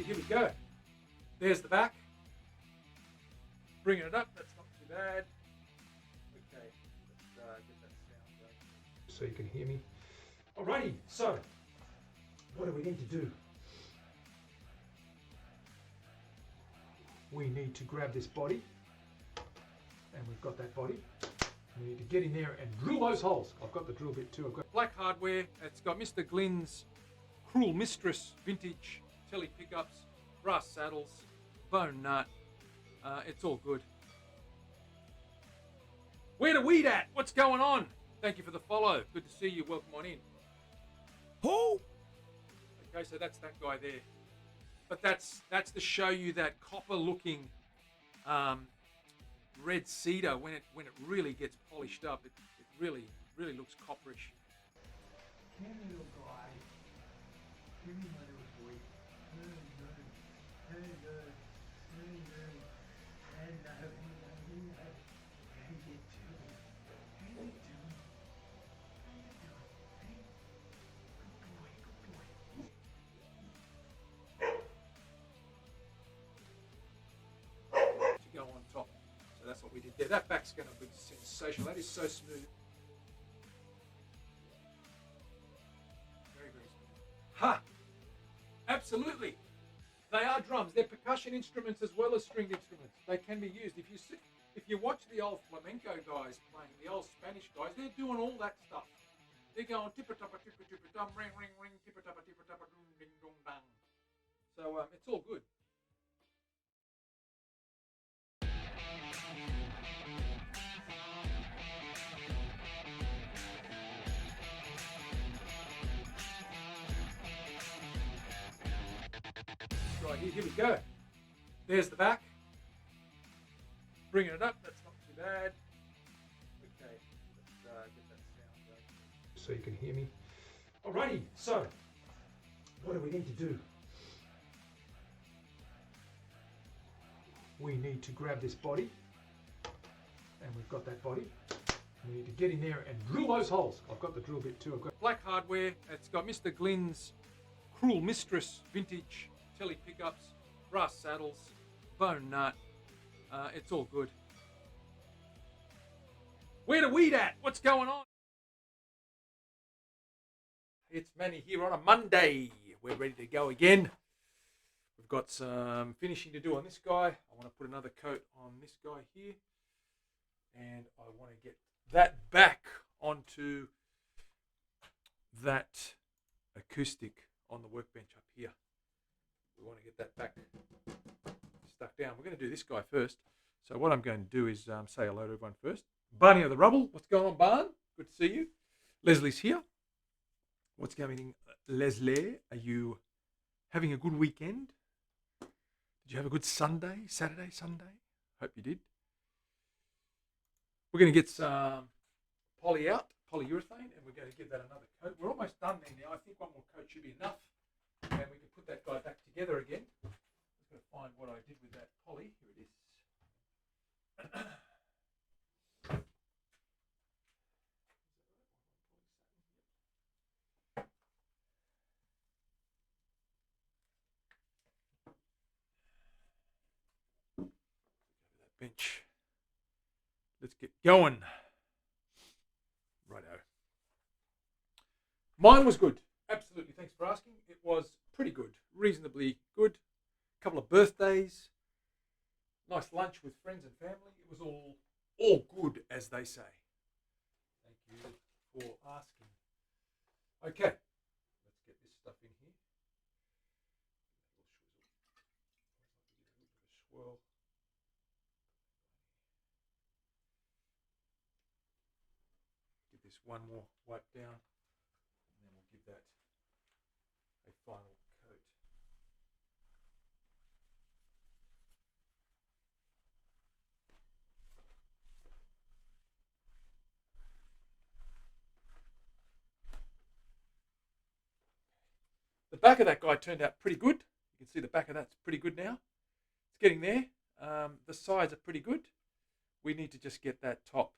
here we go. There's the back. Bringing it up, that's not too bad. Okay, let's get that sound going so you can hear me. Alrighty, so what do we need to do? We need to grab this body, and we've got that body. We need to get in there and drill those holes. I've got the drill bit too. I've got black hardware. It's got Mr. Glynn's Cruel Mistress vintage telly pickups, brass saddles, bone nut. It's all good. Where the weed at? What's going on? Thank you for the follow. Good to see you. Welcome on in. Who? Okay, so that's that guy there. But that's to show you that copper looking red cedar when it really gets polished up. It really looks copperish. Come here, little guy. Give me my little boy. Hello. Hello. How you doing? How you doing? Hey? Good boy. To go on top. So that's what we did there. That back's going to be sensational. That is so smooth. Very smooth. Ha! Absolutely. They are drums. They're percussion instruments as well as stringed instruments. They can be used. If you watch the old flamenco guys playing, the old Spanish guys, they're doing all that stuff. They're going tippa-tappa, tippa-tippa-dum, ring, ring, ring, tippa-tappa, tippa-tappa, dum, ding, dong, dang. So it's all good. Right, here we go. There's the back. Bringing it up, that's not too bad. Okay, let's get that sound going so you can hear me. Alrighty, so what do we need to do? We need to grab this body, and we've got that body. We need to get in there and drill those holes. I've got the drill bit too. I've got black hardware. It's got Mr. Glynn's Cruel Mistress vintage telly pickups, brass saddles, bone nut. It's all good. Where the weed at? What's going on? It's Manny here on a Monday. We're ready to go again. We've got some finishing to do on this guy. I want to put another coat on this guy here. And I want to get that back onto that acoustic on the workbench up here. We want to get that back stuck down. We're going to do this guy first. So what I'm going to do is say hello to everyone first. Barney of the Rubble. What's going on, Barn? Good to see you. Leslie's here. What's going on, Leslie? Are you having a good weekend? Did you have a good Sunday? Saturday, Sunday? Hope you did. We're going to get some poly out, polyurethane, and we're going to give that another coat. We're almost done there now. I think one more coat should be enough. And we can put that guy back together again. I'm just going to find what I did with that poly. Here it is. That bench. Let's get going. Righto. Mine was good. Absolutely. Thanks for asking. It was pretty good. Reasonably good. A couple of birthdays. Nice lunch with friends and family. It was all good, as they say. Thank you for asking. Okay. Let's get this stuff in here. Swirl. Give this one more wipe down. And then we'll give that a final coat. The back of that guy turned out pretty good. You can see the back of that's pretty good now. It's getting there. The sides are pretty good. We need to just get that top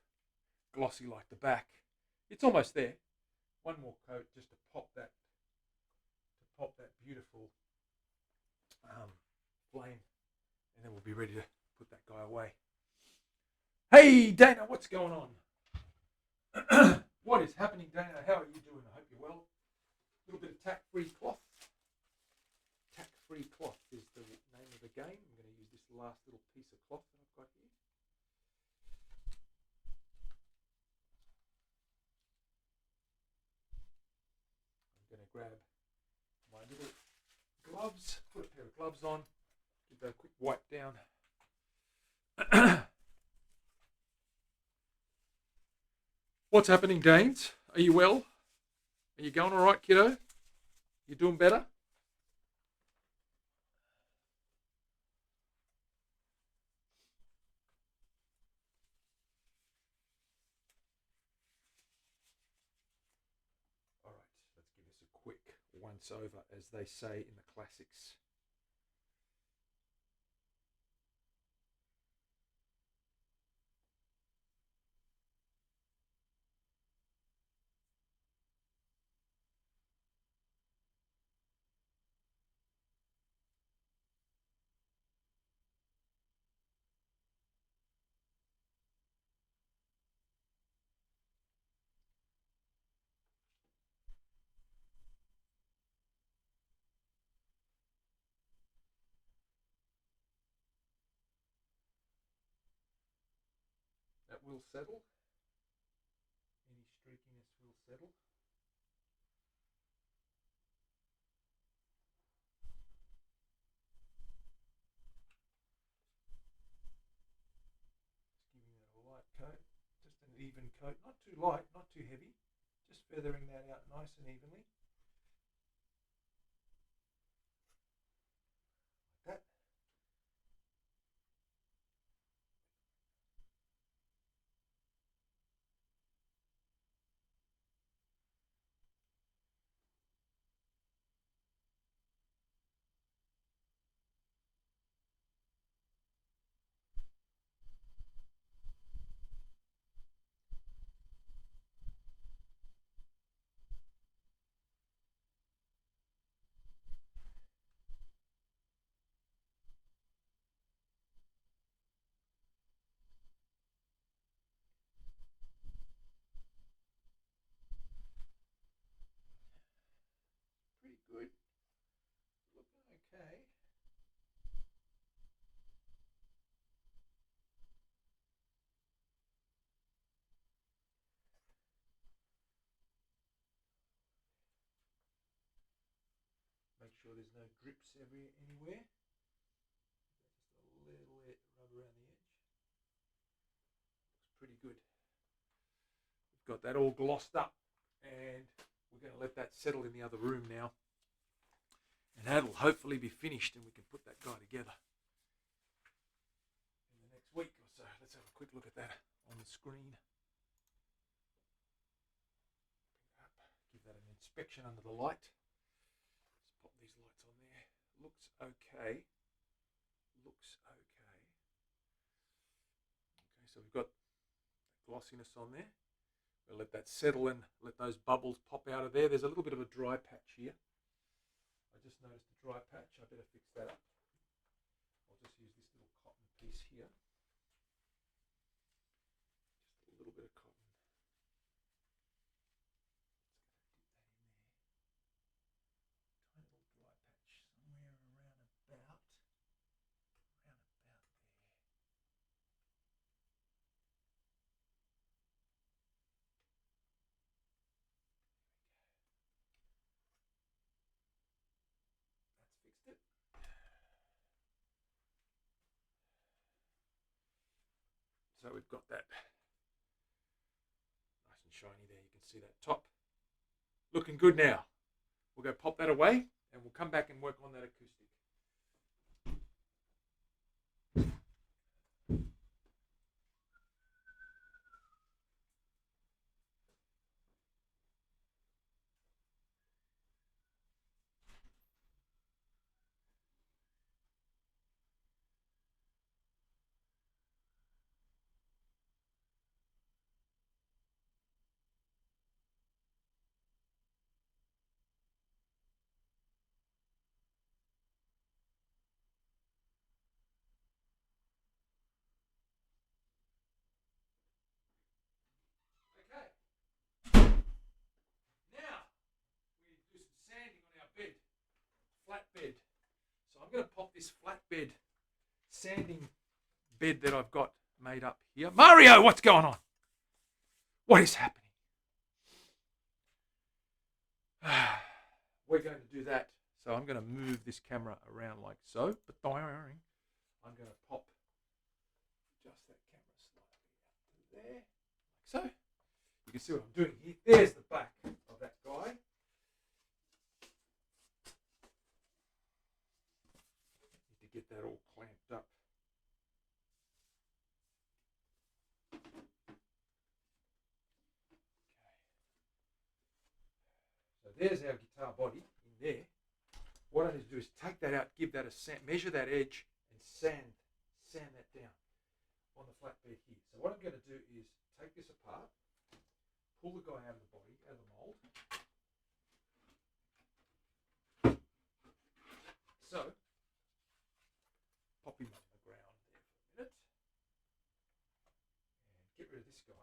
glossy like the back. It's almost there. One more coat just to pop that beautiful flame, and then we'll be ready to put that guy away. Hey Dana, what's going on? What is happening, Dana? How are you doing? I hope you're well. A little bit of tack-free cloth. Tack-free cloth is the name of the game. I'm going to use this last little piece of cloth that I've got here. I'm going to grab my little gloves, put a pair of gloves on, give that a quick wipe down. What's happening, Danes? Are you well? Are you going all right, kiddo? You doing better? All right, let's give this a quick once over, as they say in the classics. That will settle. Any streakiness will settle. Just giving that a light coat, just an even coat, not too light, not too heavy, just feathering that out nice and evenly. Like that. Pretty good. Looking okay. Make sure there's no drips anywhere. Just a little bit rub around the edge. Looks pretty good. We've got that all glossed up, and we're going to let that settle in the other room now. And that'll hopefully be finished, and we can put that guy together in the next week or so. Let's have a quick look at that on the screen. Give that an inspection under the light. Let's pop these lights on there. Looks okay. Looks okay. Okay, so we've got glossiness on there. We'll let that settle and let those bubbles pop out of there. There's a little bit of a dry patch here. I just noticed a dry patch. I better fix that up. I'll just use this little cotton piece here. Just a little bit of cotton. Tiny little dry patch somewhere around about there. That's fixed it. So we've got that nice and shiny there. You can see that top. Looking good now. We'll go pop that away, and we'll come back and work on that acoustic. flatbed. So I'm going to pop this flatbed sanding bed that I've got made up here. Mario, what's going on? What is happening? We're going to do that. So I'm going to move this camera around like so. I'm going to pop just that camera slightly out to there, like so. You can see what I'm doing here. There's the back of that guy. Need to get that all clamped up. So there's our guitar body in there. What I need to do is take that out, give that a sand, measure that edge, and sand that down on the flatbed here. So what I'm going to do is take this apart, pull the guy out of the body, out of the mold. So, pop him on the ground there for a minute, and get rid of this guy.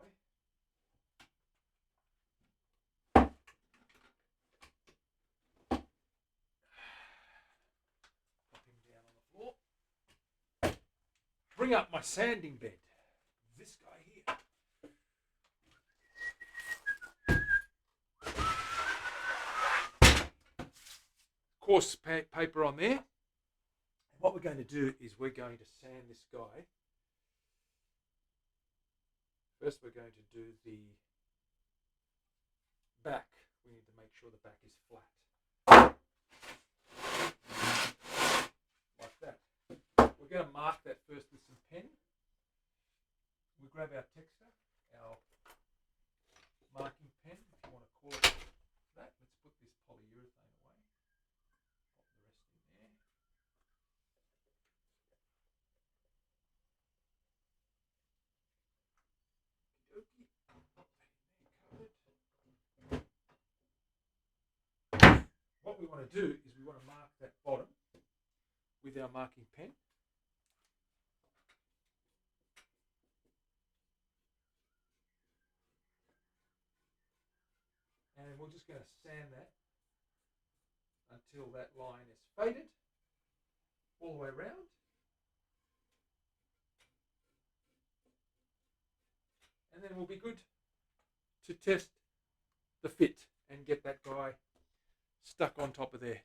Bring up my sanding bed. This guy here. Coarse paper on there. And what we're going to do is we're going to sand this guy. First we're going to do the back. We need to make sure the back is flat. Like that. We're going to mark that first with some pen. We grab our texture, our marking pen, if you want to call it that. Let's put this polyurethane away. Pop the rest in there. What we want to do is we want to mark that bottom with our marking pen. And we're just going to sand that until that line is faded all the way around. And then we'll be good to test the fit and get that guy stuck on top of there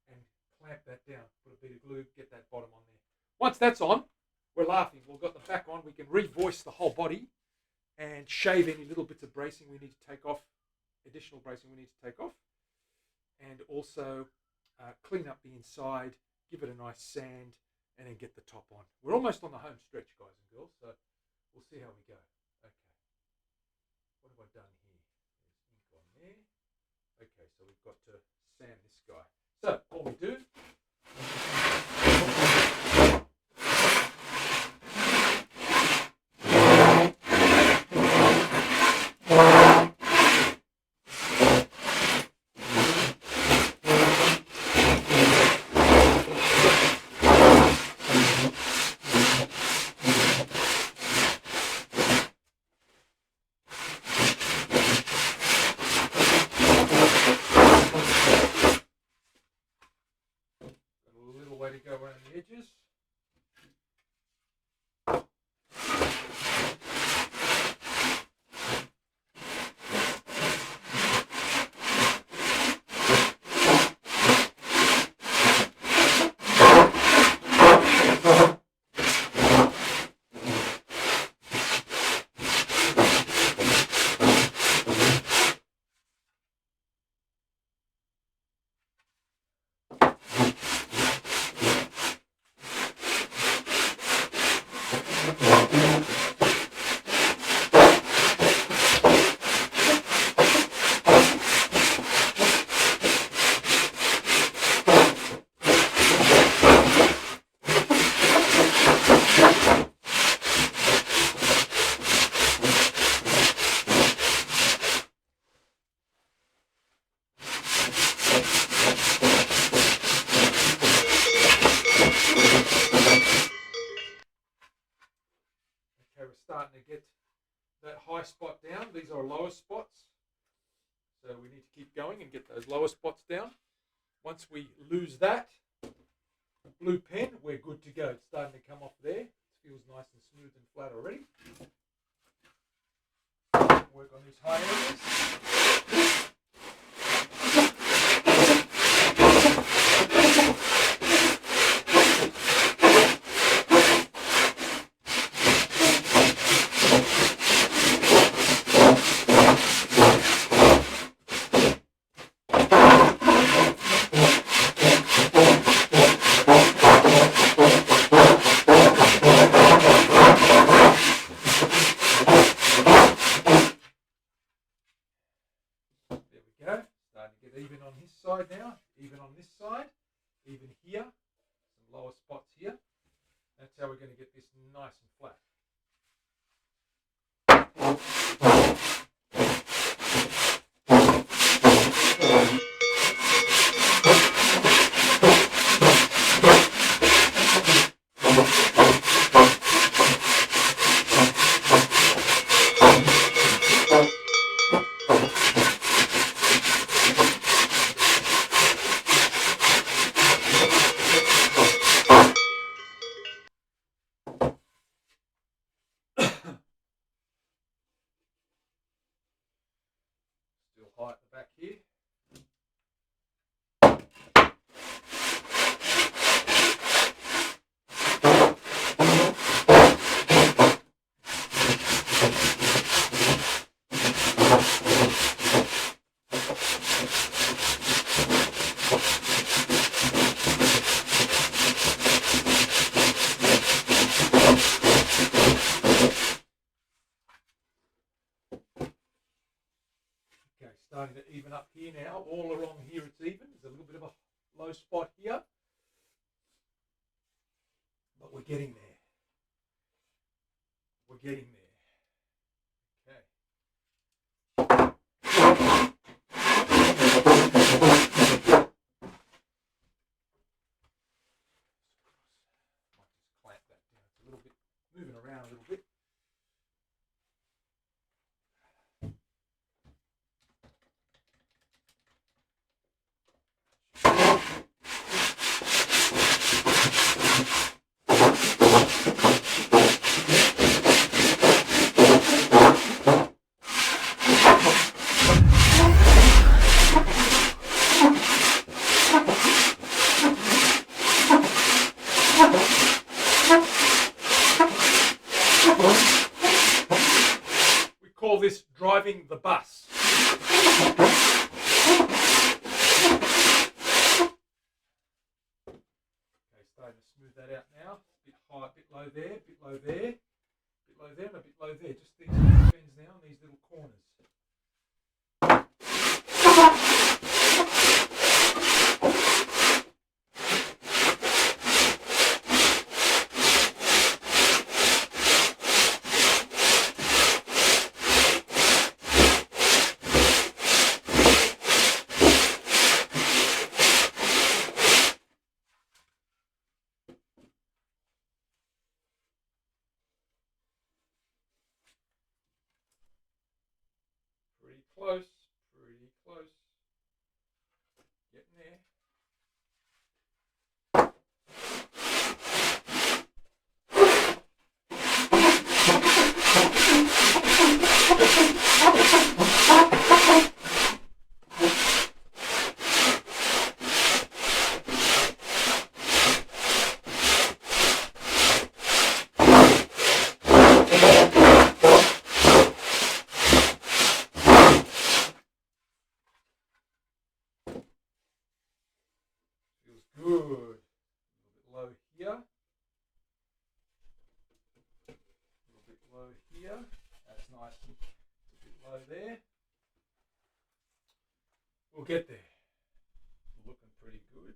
and clamp that down. Put a bit of glue, get that bottom on there. Once that's on, we're laughing. We've got the back on. We can revoice the whole body and shave any little bits of bracing we need to take off. Additional bracing we need to take off, and also clean up the inside, give it a nice sand, and then get the top on. We're almost on the home stretch, guys and girls, so we'll see how we go. Okay, what have I done here? There's ink on there. Okay, so we've got to sand this guy. So all we do, way to go around the edges. Starting to get that high spot down. These are lower spots, so we need to keep going and get those lower spots down. Once we lose that blue pen, we're good to go. It's starting to come off there. It feels nice and smooth and flat already. Work on these high areas. Side now, even on this side, even here, some lower spots here. That's how we're going to get this nice and flat. Still high at the back here. Starting to even up here now. All along here it's even. There's a little bit of a low spot here. But we're getting there. We're getting there. Okay. Might just clamp that down. It's a little bit moving around a little bit. We call this driving the bus. Starting to smooth that out now. A bit high, a bit low there, a bit low there, a bit low there, and a bit low there. Just these little bends now and these little corners. Close, pretty close. Getting there. Good. A little bit low here. A little bit low here. That's nice and a bit low there. We'll get there. Looking pretty good.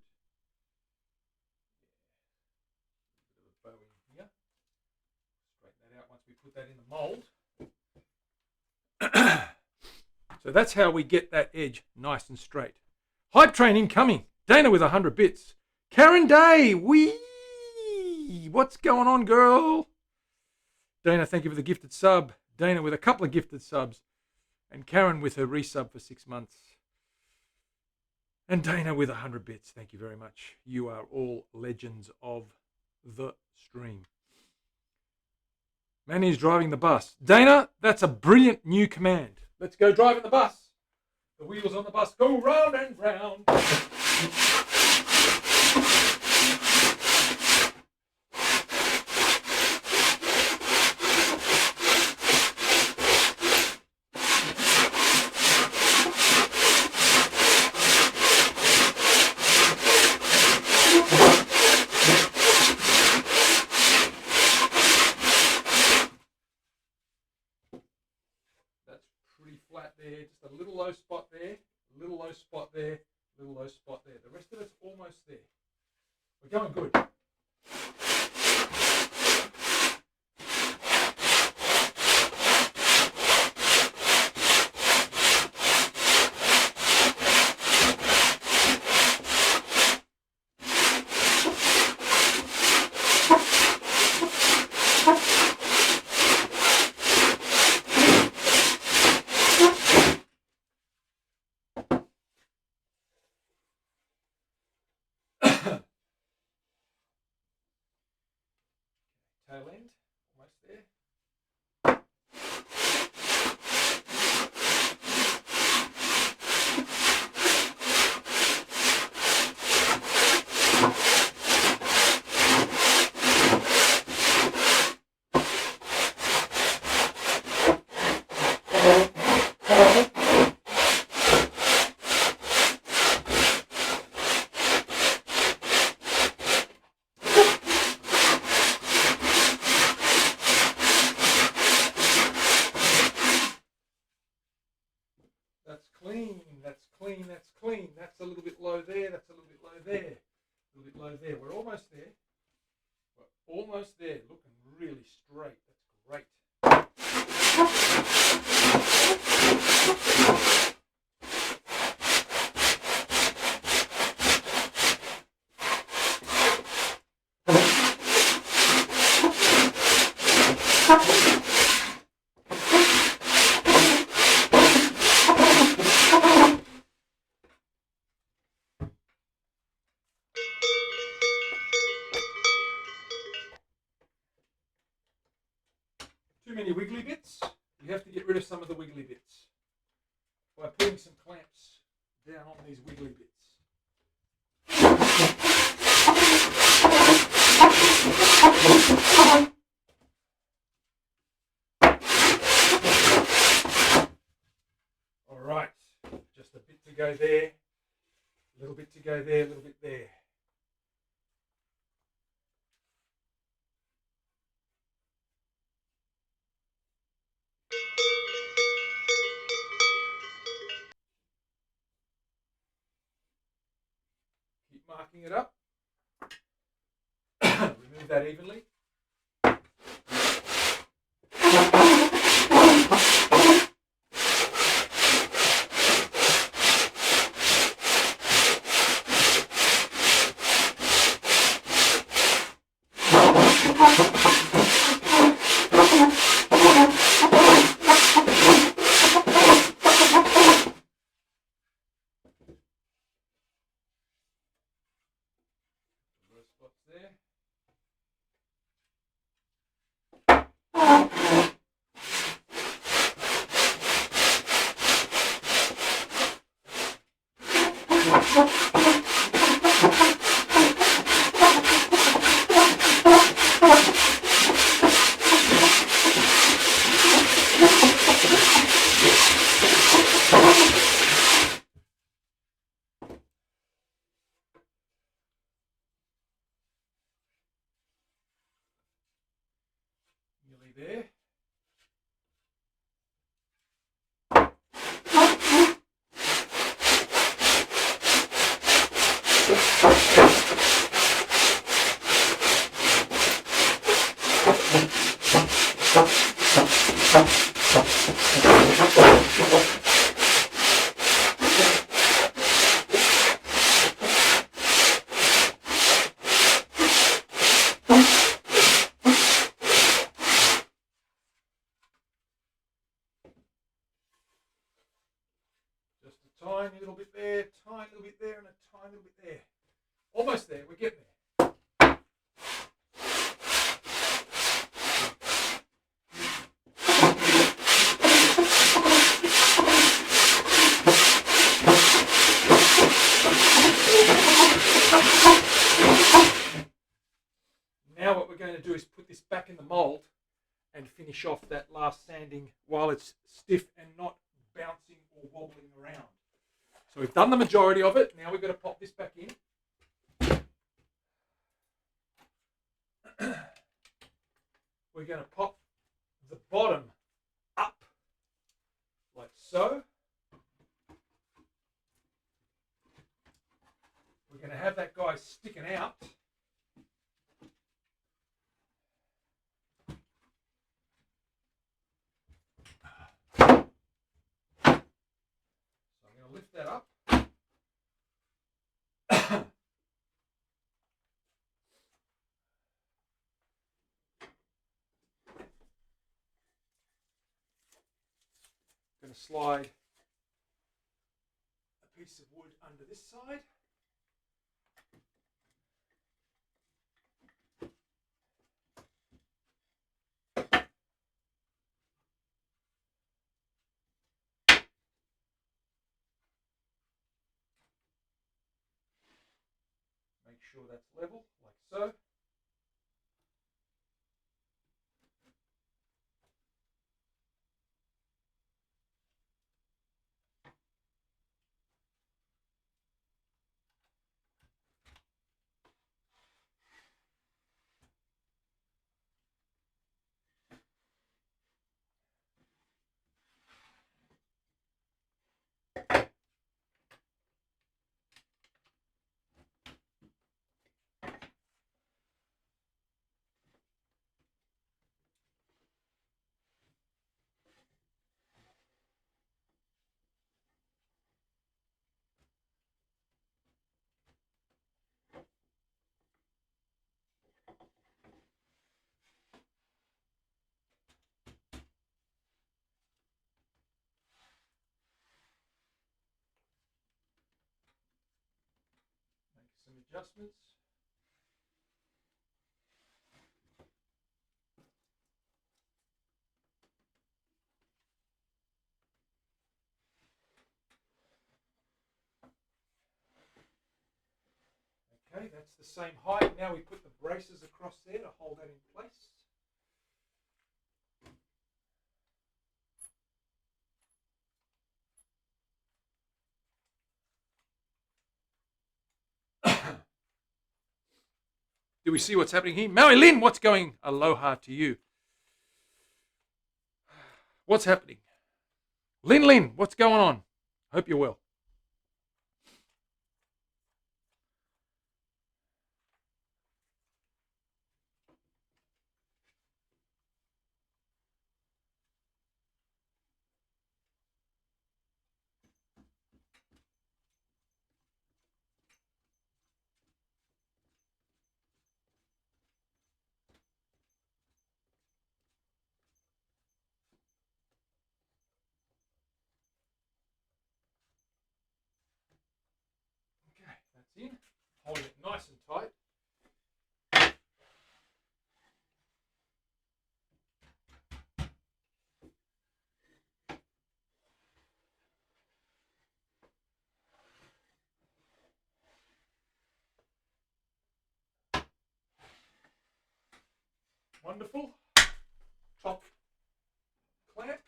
Yeah. A bit of a bow in here. Straighten that out once we put that in the mold. So that's how we get that edge nice and straight. Hype train incoming. Dana with 100 bits. Karen Day, wee! What's going on, girl? Dana, thank you for the gifted sub. Dana with a couple of gifted subs. And Karen with her resub for 6 months. And Dana with 100 bits. Thank you very much. You are all legends of the stream. Manny's driving the bus. Dana, that's a brilliant new command. Let's go driving the bus. The wheels on the bus go round and round. Flat there, just a little low spot there, a little low spot there, a little low spot there. The rest of it's almost there. We're going good. Tail end, almost there. That's clean, that's clean, that's clean. That's a little bit low there, that's a little bit low there. A little bit low there. We're almost there. We're almost there. Looking really straight. That's great. Too many wiggly bits. You have to get rid of some of the wiggly bits by putting some clamps down on these wiggly bits. All right, just a bit to go there, a little bit to go there, a little bit there. Keep marking it up. Remove that evenly. Spots there. Nearly there. Just a tiny little bit there, tiny little bit there and a tiny little bit there. Almost there, we're getting there. Now what we're going to do is put this back in the mold and finish off that last sanding while it's stiff and not bouncing or wobbling around. So we've done the majority of it. Now we've got to pop this back in. We're going to pop the bottom up like so. We're going to have that guy sticking out. Lift that up. Going to slide a piece of wood under this side. Make sure that's level, like so. Some adjustments. Okay, that's the same height. Now we put the braces across there to hold that in place. Do we see what's happening here? Maui Lynn, what's going? Aloha to you. What's happening? Lynn, what's going on? Hope you're well. That's in. Holding it nice and tight. Wonderful. Top clamp.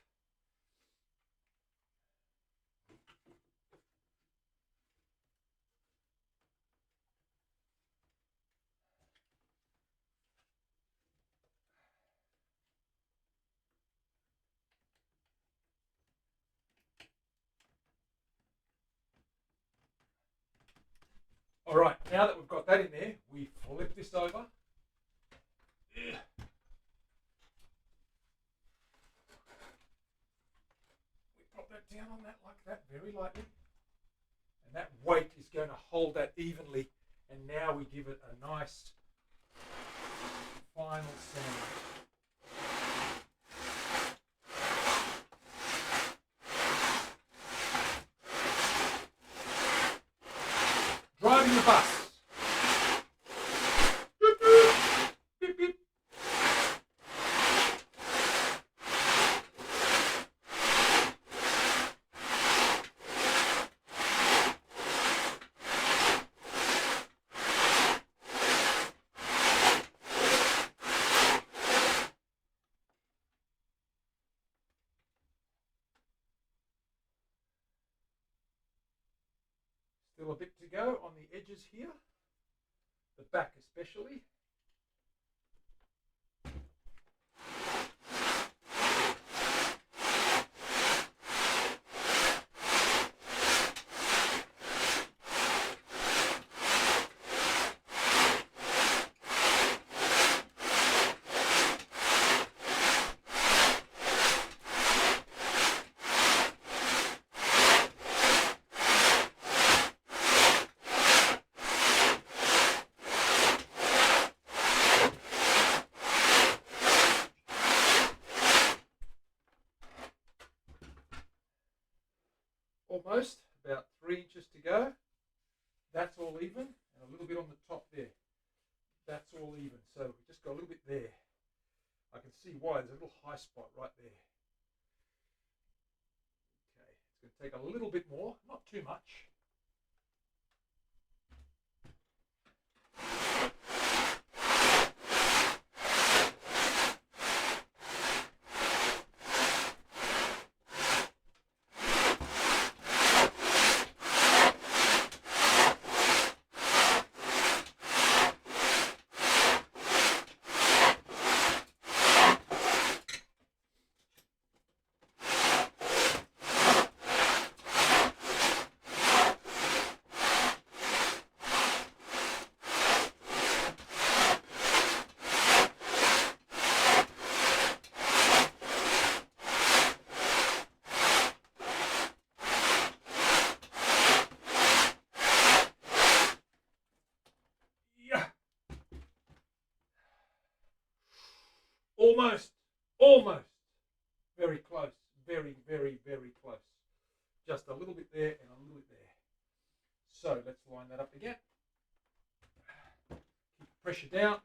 All right, now that we've got that in there, we flip this over. We pop that down on that like that, very lightly. And that weight is going to hold that evenly. And now we give it a nice final sand. bus. Beep, beep. Still a bit to go on the edges here, the back especially. Almost, about 3 inches to go. That's all even, and a little bit on the top there. That's all even, so we just got a little bit there. I can see why there's a little high spot right there. Okay, it's going to take a little bit more, not too much. Almost, very close, very, very, very close. Just a little bit there and a little bit there. So let's line that up again. Keep the pressure down.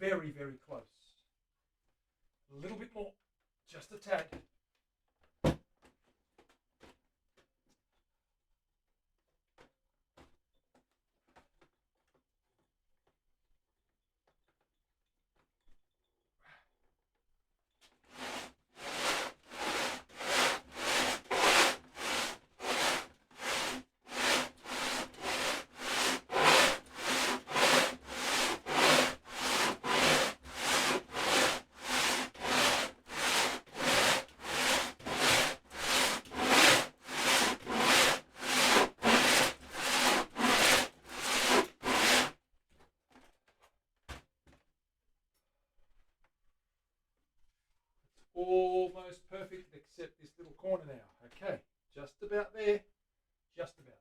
Very, very close. A little bit more, just a tad. Almost perfect, except this little corner now. Okay, just about there, just about there.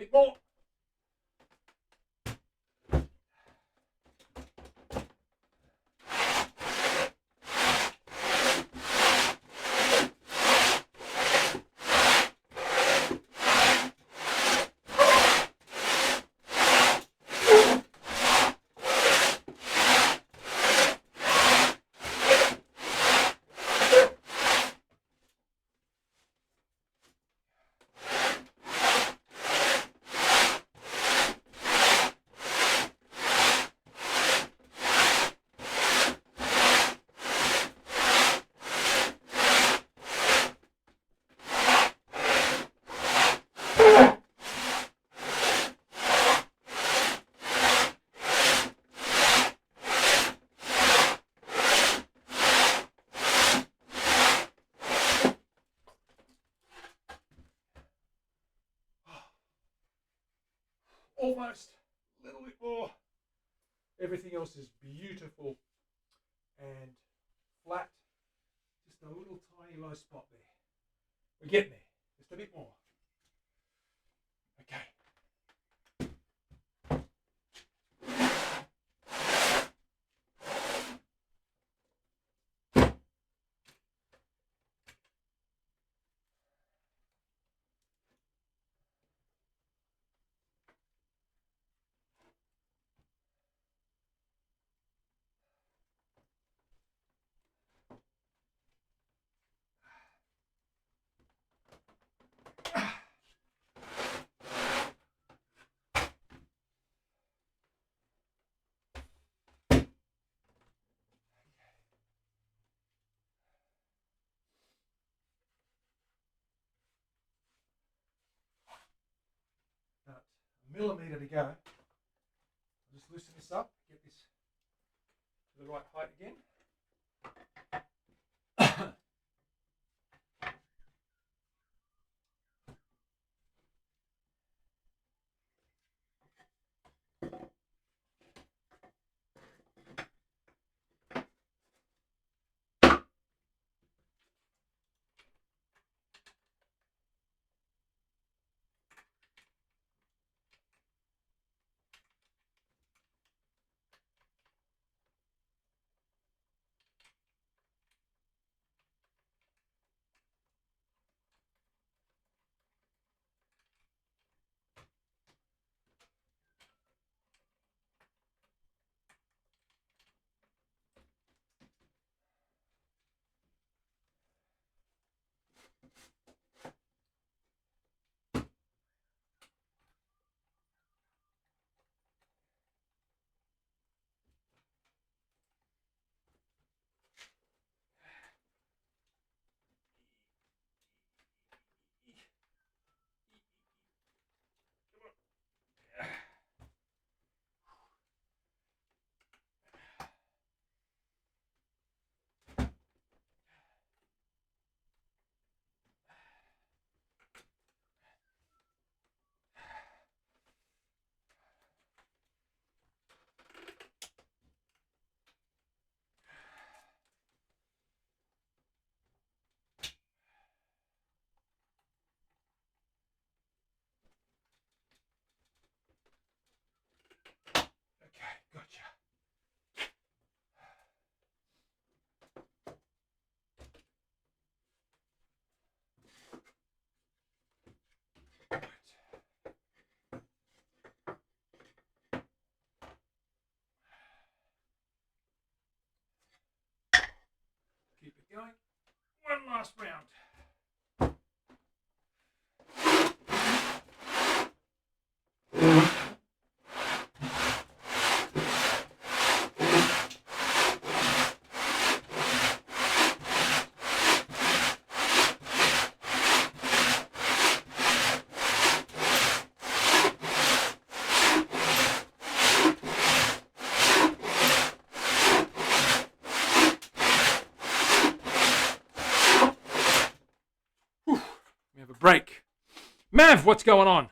Bit more. Almost. A little bit more. Everything else is beautiful and flat. Just a little tiny low spot there. We're getting there. Just a bit more. Okay. About a millimetre to go. I'll just loosen this up, get this to the right height again. Gotcha. Right. Keep it going. One last round. We have a break. Mav, what's going on?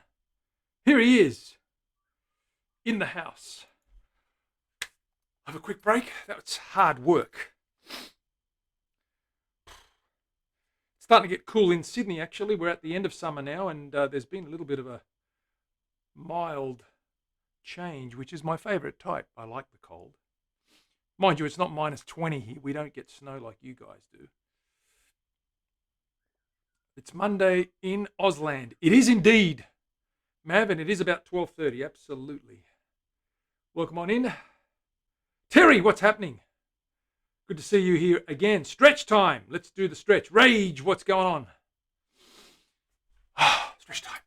Here he is. In the house. Have a quick break. That's hard work. It's starting to get cool in Sydney, actually. We're at the end of summer now, and there's been a little bit of a mild change, which is my favorite type. I like the cold. Mind you, it's not -20 here. We don't get snow like you guys do. It's Monday in Ausland. It is indeed, Mav, and it is about 12:30. Absolutely. Welcome on in. Terry, what's happening? Good to see you here again. Stretch time. Let's do the stretch. Rage, what's going on? Stretch time.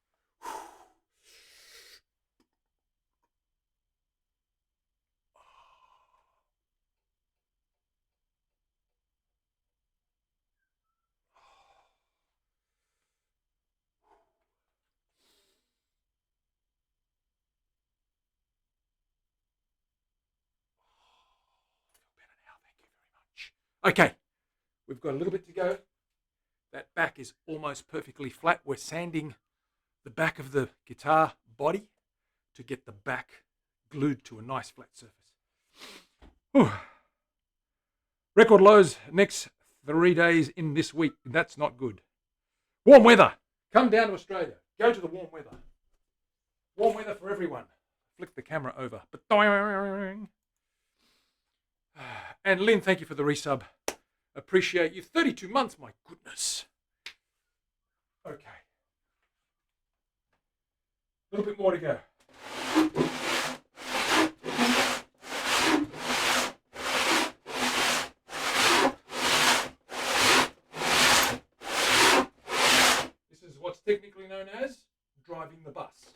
Okay, we've got a little bit to go. That back is almost perfectly flat. We're sanding the back of the guitar body to get the back glued to a nice flat surface. Whew. Record lows next 3 days in this week. That's not good. Warm weather. Come down to Australia. Go to the warm weather. Warm weather for everyone. Flick the camera over. And Lynn, thank you for the resub. Appreciate you. 32 months, my goodness. Okay. A little bit more to go. This is what's technically known as driving the bus.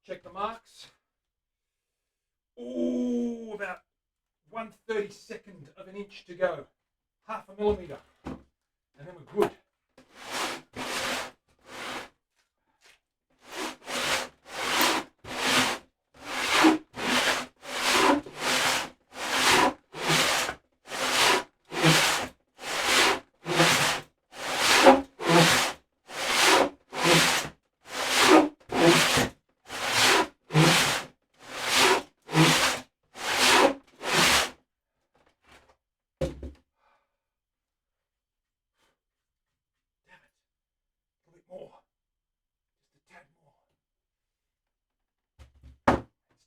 Check the marks. Ooh, about 1/32 of an inch to go. 0.5 millimeter. And then we're good.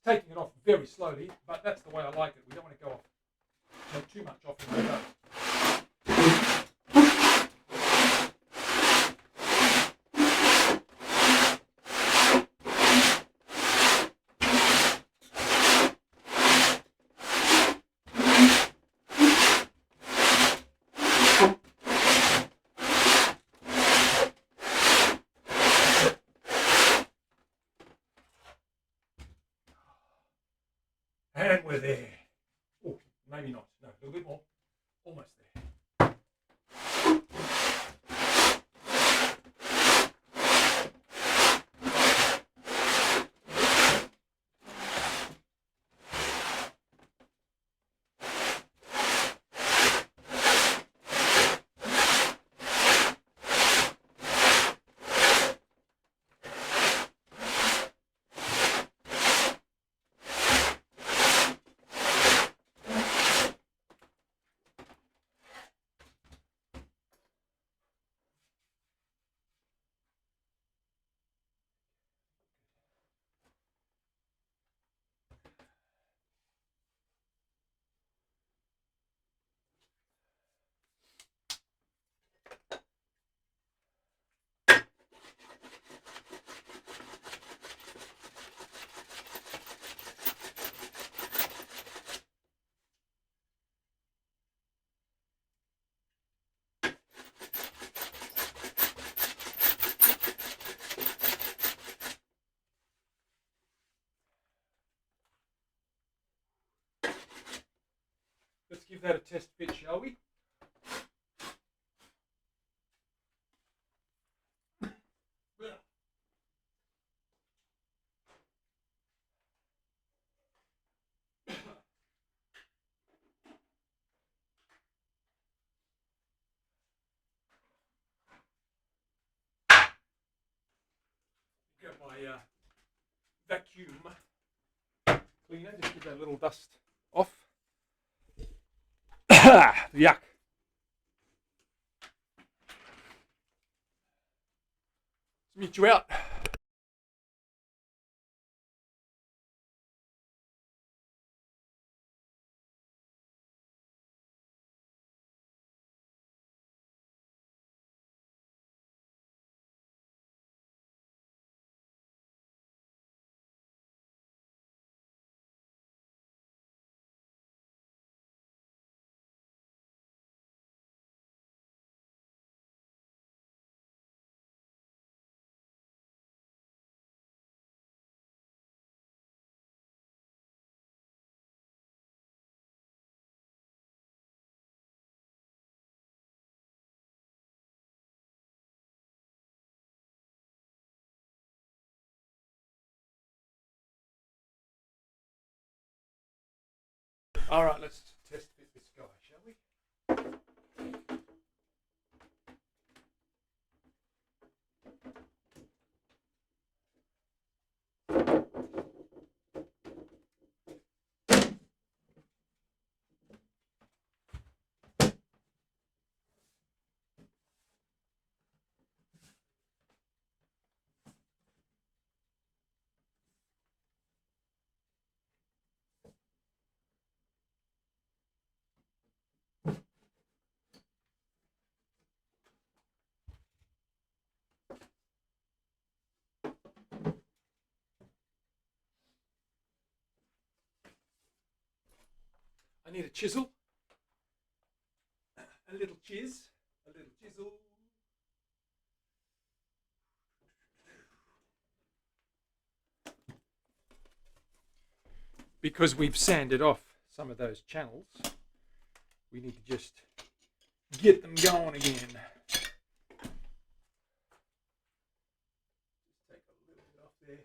Taking it off very slowly, but that's the way I like it. We don't want to go off too much off the way. And we're there. Oh, maybe not. No, a little bit more. Almost there. Let's give that a test fit, shall we? Got my vacuum cleaner, just get that little dust off. Yuck. Mute you out. All right, let's test fit this guy, shall we? I need a chisel, a little chisel. Because we've sanded off some of those channels, we need to just get them going again. Just take a little bit off there.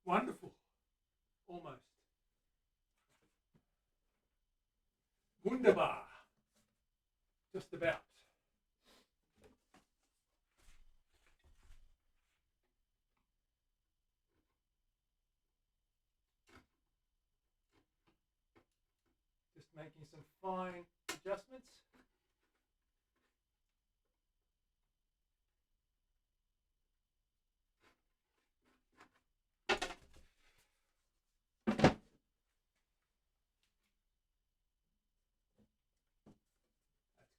Wonderful. Almost. Wunderbar. Just about. Just making some fine adjustments.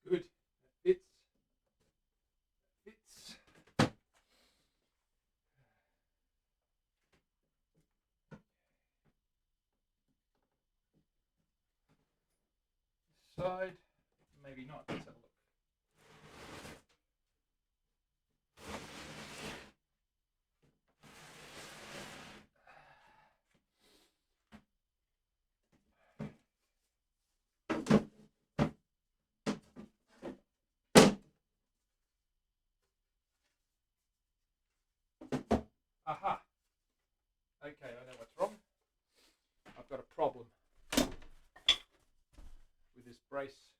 Good. That fits. That fits. This side, maybe not. Let's have a look. Aha. Okay, I know what's wrong. I've got a problem with this brace.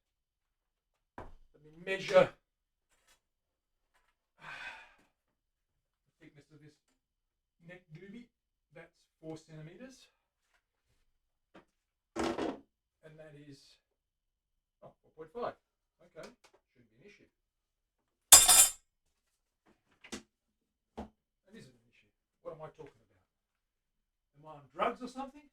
Let me measure the thickness of this neck doobie. That's 4 centimeters. and that is 4.5. Okay, shouldn't be an issue. That isn't an issue. What am I talking about? Am I on drugs or something?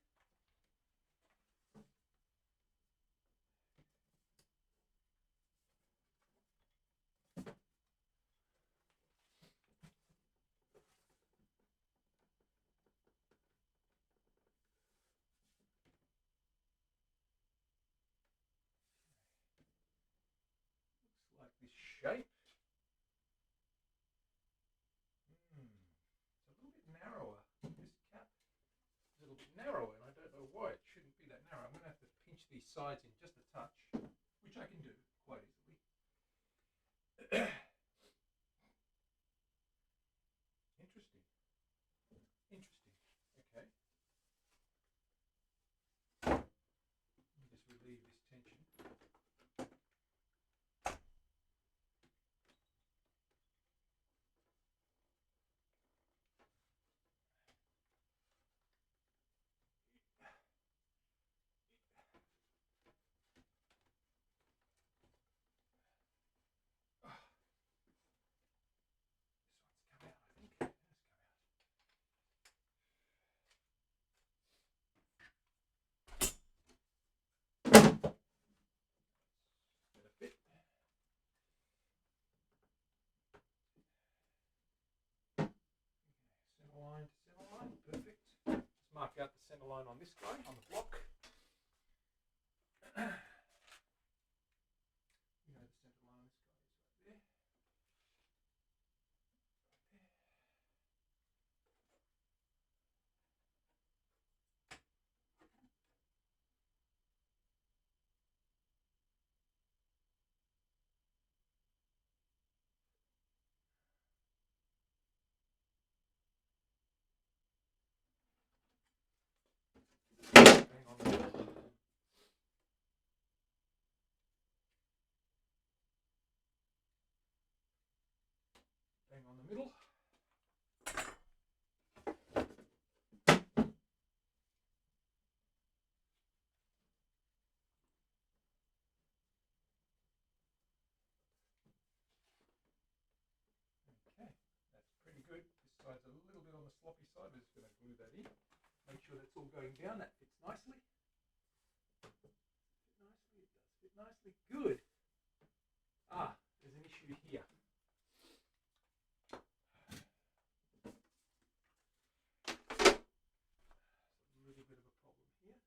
Looks like this shape. It's a little bit narrower. This cap is a little bit narrower, and I don't know why it shouldn't be that narrow. I'm going to have to pinch these sides in just a touch, which I can do quite easily. Interesting. Interesting. Okay. Let me just relieve this tension. This one's come out, I think. It has come out. Better fit. Center line to center line, perfect. Let's mark out the center line on this guy, on the block. You know the center line on this guy is right there. Bang on the middle. Bang on the middle. Okay, that's pretty good. This side's a little bit on the sloppy side. We're just going to glue that in. Make sure that's all going down. That fits nicely. Fit nicely. It does fit nicely. Good. Ah, there's an issue here. A little bit of a problem here.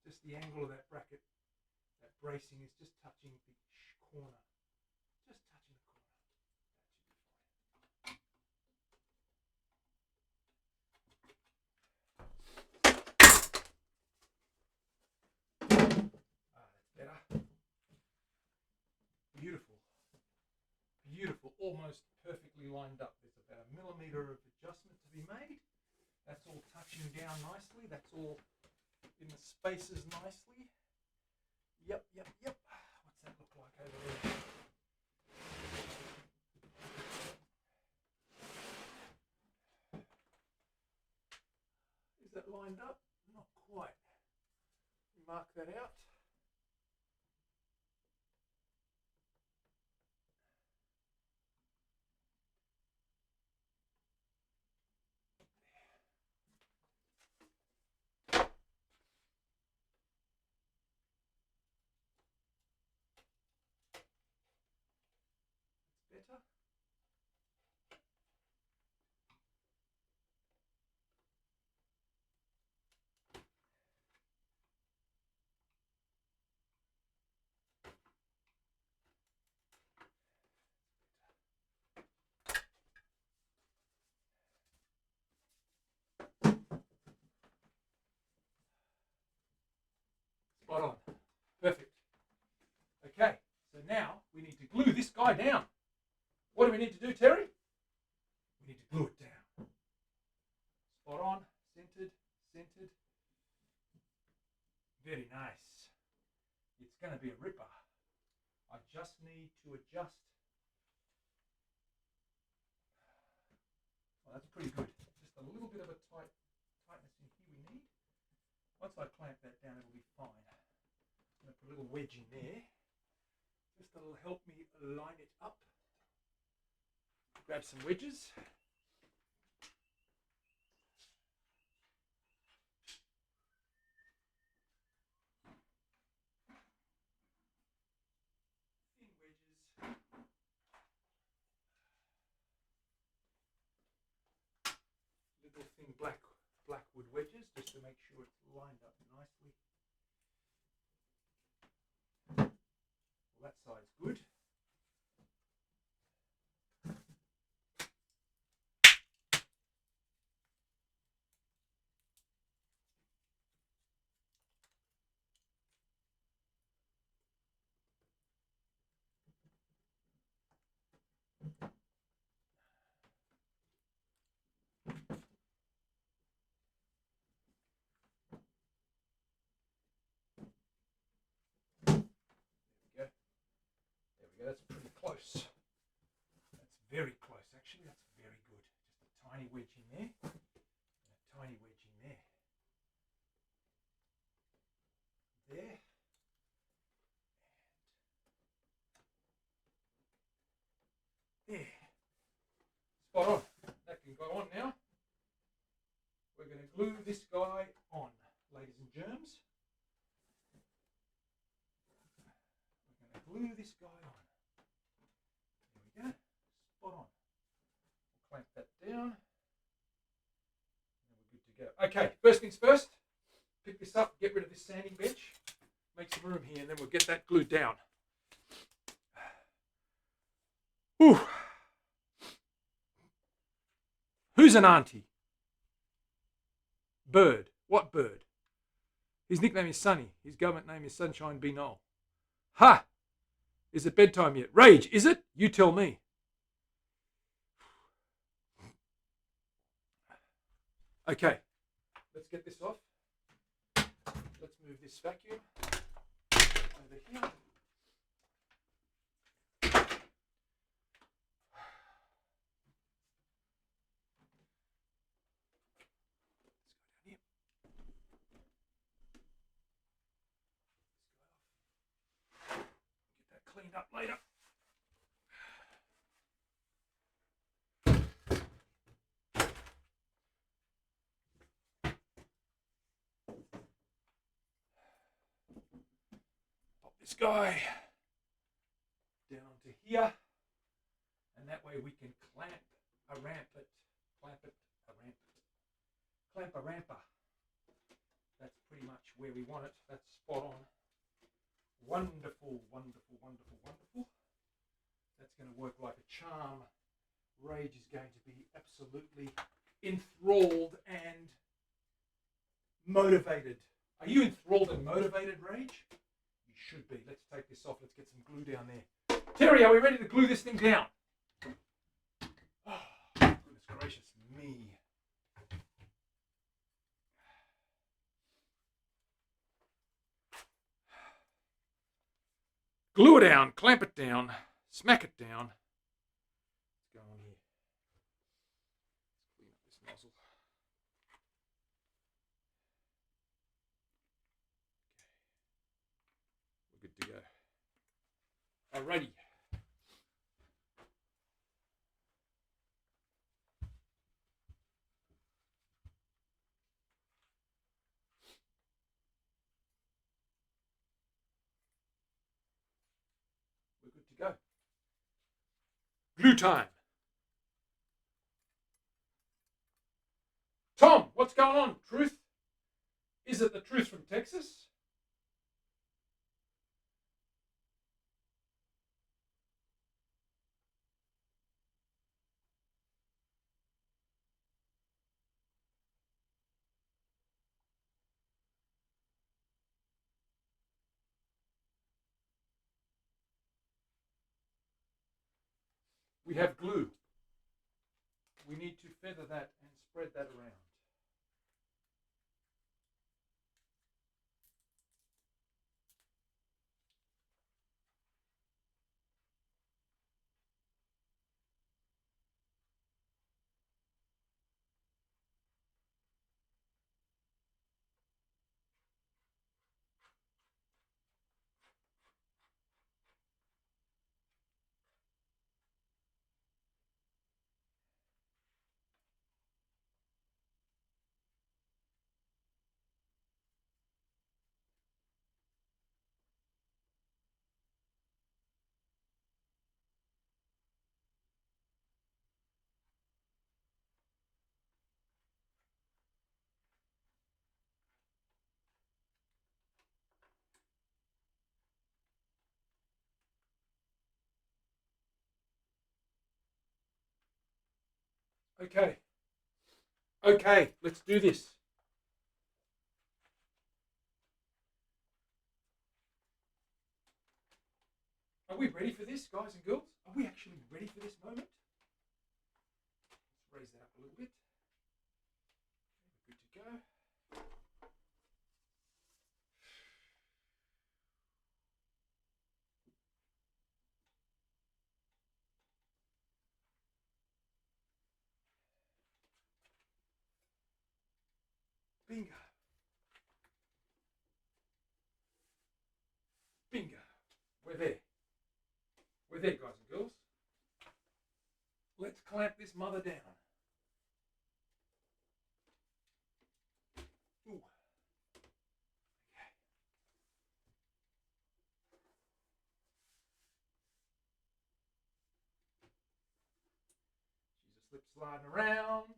Just the angle of that bracket, that bracing is just touching the corner. Just touching the corner. That should be fine. That's better. Beautiful. Beautiful. Almost perfectly lined up. There's about 1 millimeter of adjustment to be made. That's all touching down nicely. That's all in the spaces nicely. Yep. What's that look like over there? Is that lined up? Not quite. Mark that out. That's better. Spot on. Perfect. Okay, so now we need to glue this guy down. What do we need to do, Terry? We need to glue it down. Spot on, centered. Very nice. It's going to be a ripper. I just need to adjust Oh, that's pretty good. Just a little bit of a tightness in here we need. Once I clamp that down, it'll be fine. I'm going to put a little wedge in there. Just that'll help me line it up. Grab some wedges. Thin wedges. Little thin blackwood wedges, just to make sure it's lined up nicely. Well, that side's good. There we go, that's pretty close. That's very close, actually. That's very good. Just a tiny wedge in there, and a tiny wedge in there. There. There. Spot on. That can go on now. We're going to glue this guy on, ladies and germs. We're going to glue this guy on. There we go. Spot on. We'll clamp that down. And we're good to go. Okay, first things first. Pick this up, get rid of this sanding bench. Make some room here, and then we'll get that glued down. Whew. Who's an auntie? Bird. What bird? His nickname is Sunny. His government name is Sunshine B. Noel. Ha! Is it bedtime yet? Rage, is it? You tell me. Okay, let's get this off. Let's move this vacuum over here. Get that cleaned up later. Pop this guy down onto here, and that way we can clamp a ramper. Clamp a ramper. That's pretty much where we want it. That's spot on. Wonderful, wonderful, wonderful, wonderful. That's going to work like a charm. Rage is going to be absolutely enthralled and motivated. Are you enthralled and motivated, Rage? You should be. Let's take this off. Let's get some glue down there. Terry, are we ready to glue this thing down? Oh, goodness gracious me. Glue it down, clamp it down, smack it down. What's going on here? Let's clean up this nozzle. Okay. We're good to go. Alrighty. We're good to go. Glue time. Tom, what's going on? Truth? Is it the truth from Texas? We have glue. We need to feather that and spread that around. Okay. Okay, let's do this. Are we ready for this, guys and girls? Are we actually ready for this moment? Let's raise that up a little bit. We're good to go. Bingo. Bingo. We're there. We're there, guys and girls. Let's clamp this mother down. Ooh. Okay. She's a slip sliding around.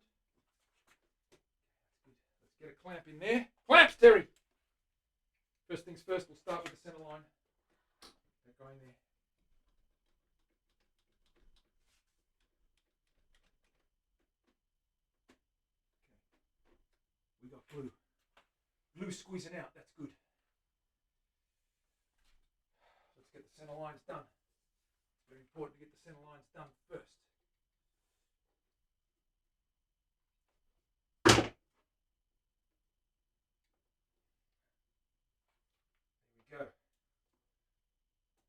Let's get a clamp in there. Clamps, Terry! First things first, we'll start with the center line. That guy in there. Okay. We got glue. Glue squeezing out, that's good. Let's get the center lines done. It's very important to get the center lines done first. There we go.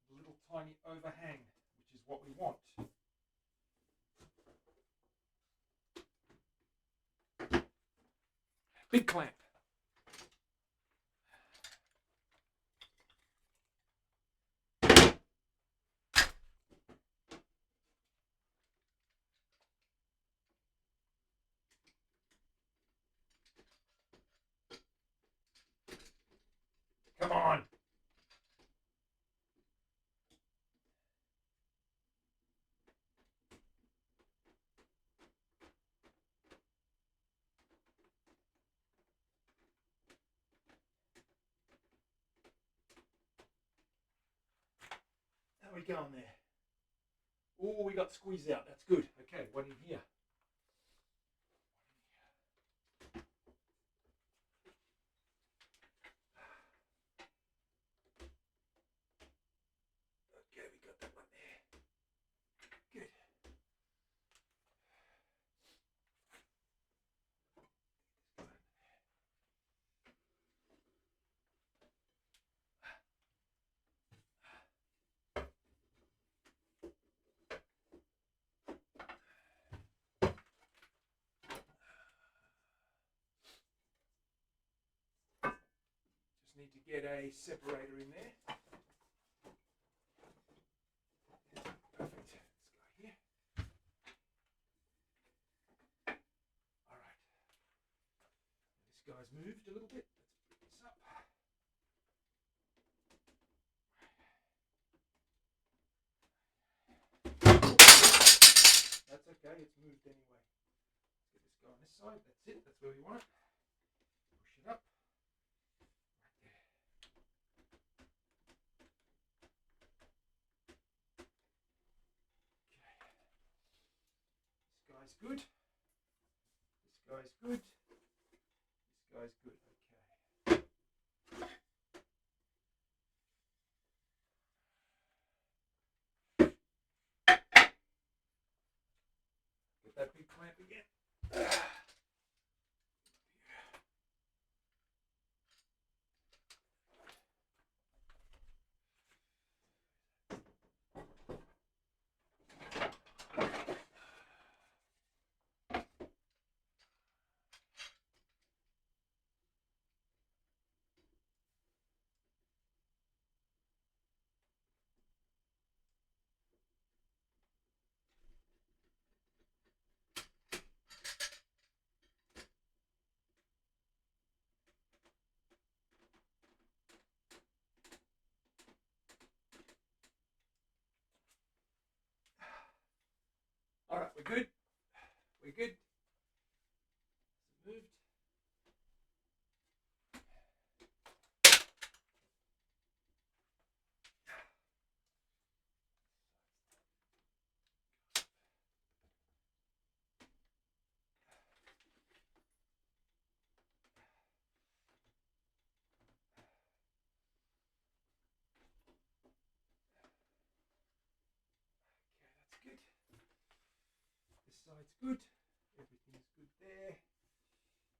A little tiny overhang, which is what we want. Big clamp. Come on. How are we going there? Oh, we got squeeze out. That's good. Okay, one in here. Okay, we got that one there. Good. Just need to get a separator in there. Perfect. This guy here. All right. This guy's moved a little bit. Let's pick this up. That's okay, it's moved anyway. Let's get this guy on this side. That's it, that's where we want it. Push it up. Right there. Okay. This guy's good. This guy's good. This guy's good. Okay. Get that big clamp again. All right, we're good. We're good. Moved. good. This side's good. Everything's good there.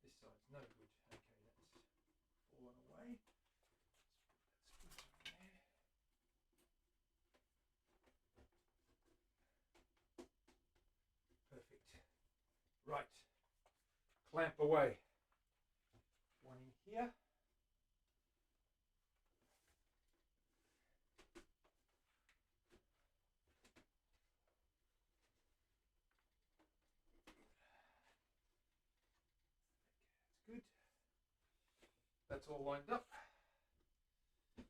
This side's no good. Okay, that's fallen away. Let's put that screw on there. Perfect. Right. Clamp away. One in here. Good. That's all lined up. Take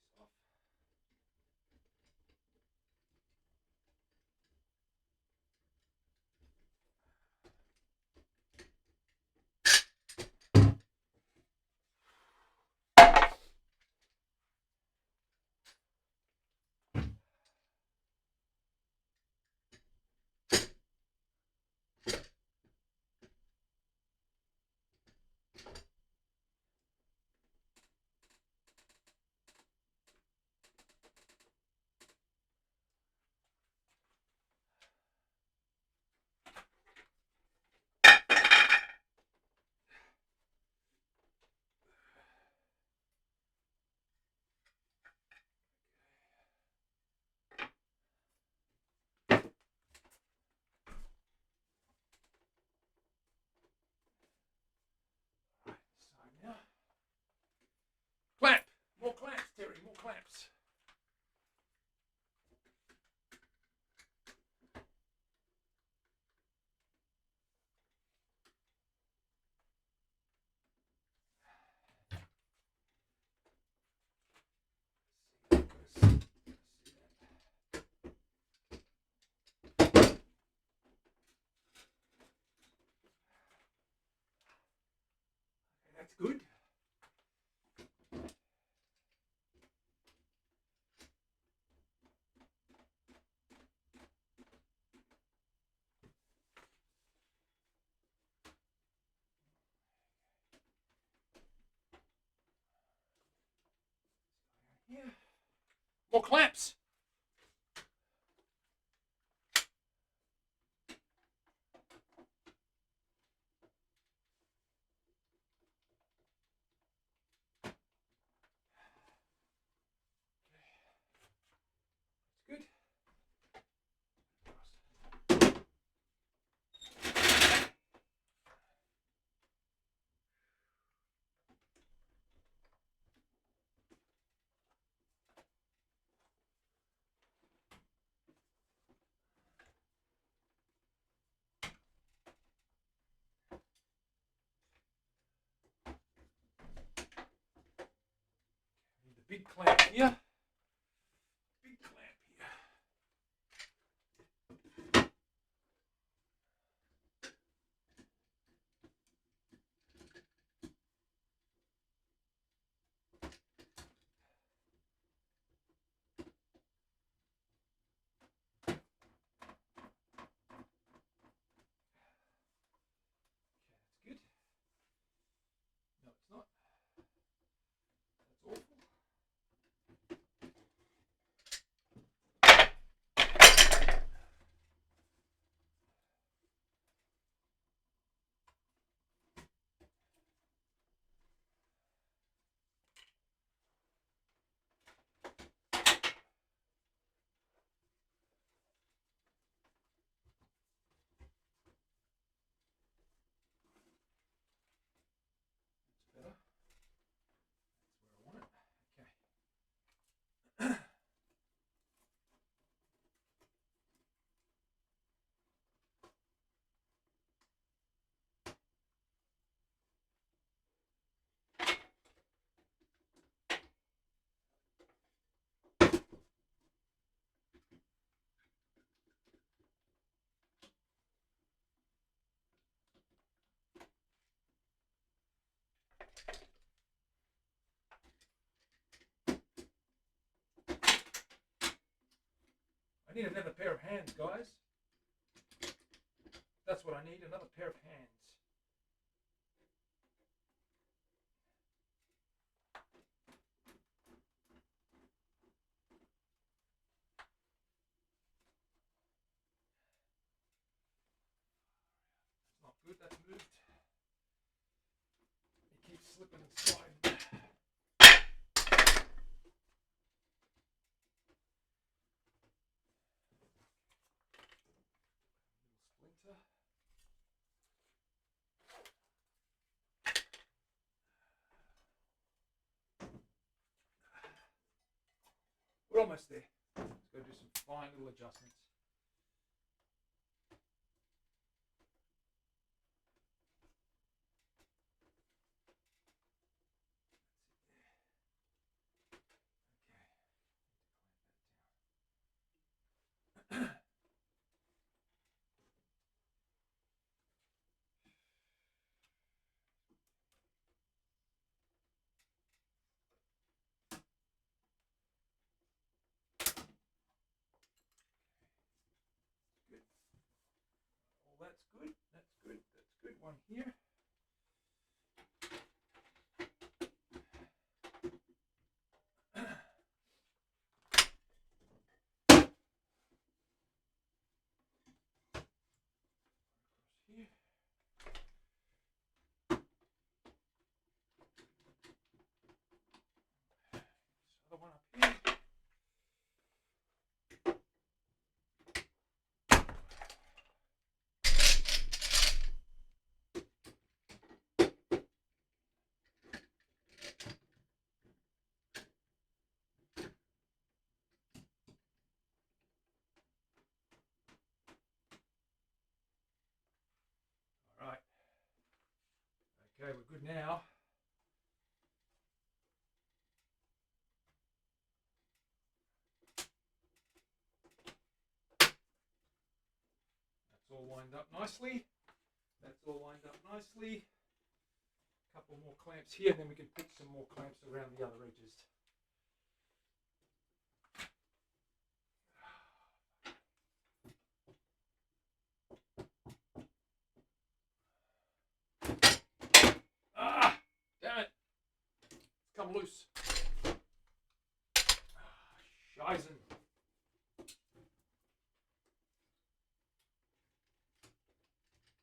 this off. Now. Clamp! More clamps, Terry, more clamps. That's good. Yeah. More clamps. Good. Need the big clamp here. Big clamp here. Okay, that's good. No, it's not. That's awful. That's better. That's where I want it. Okay. I need another pair of hands, guys. That's what I need, another pair of hands. good, that's moved. It keeps slipping and sliding. Little splinter. We're almost there. Let's go do some fine little adjustments. Good. Well, that's good. That's good. That's good. One here. Here. This other one up here. All right. Okay, we're good now. That's all lined up nicely. That's all lined up nicely. A couple more clamps here, then we can put some more clamps around the other edges. Ah, damn it. It's come loose. Scheisen.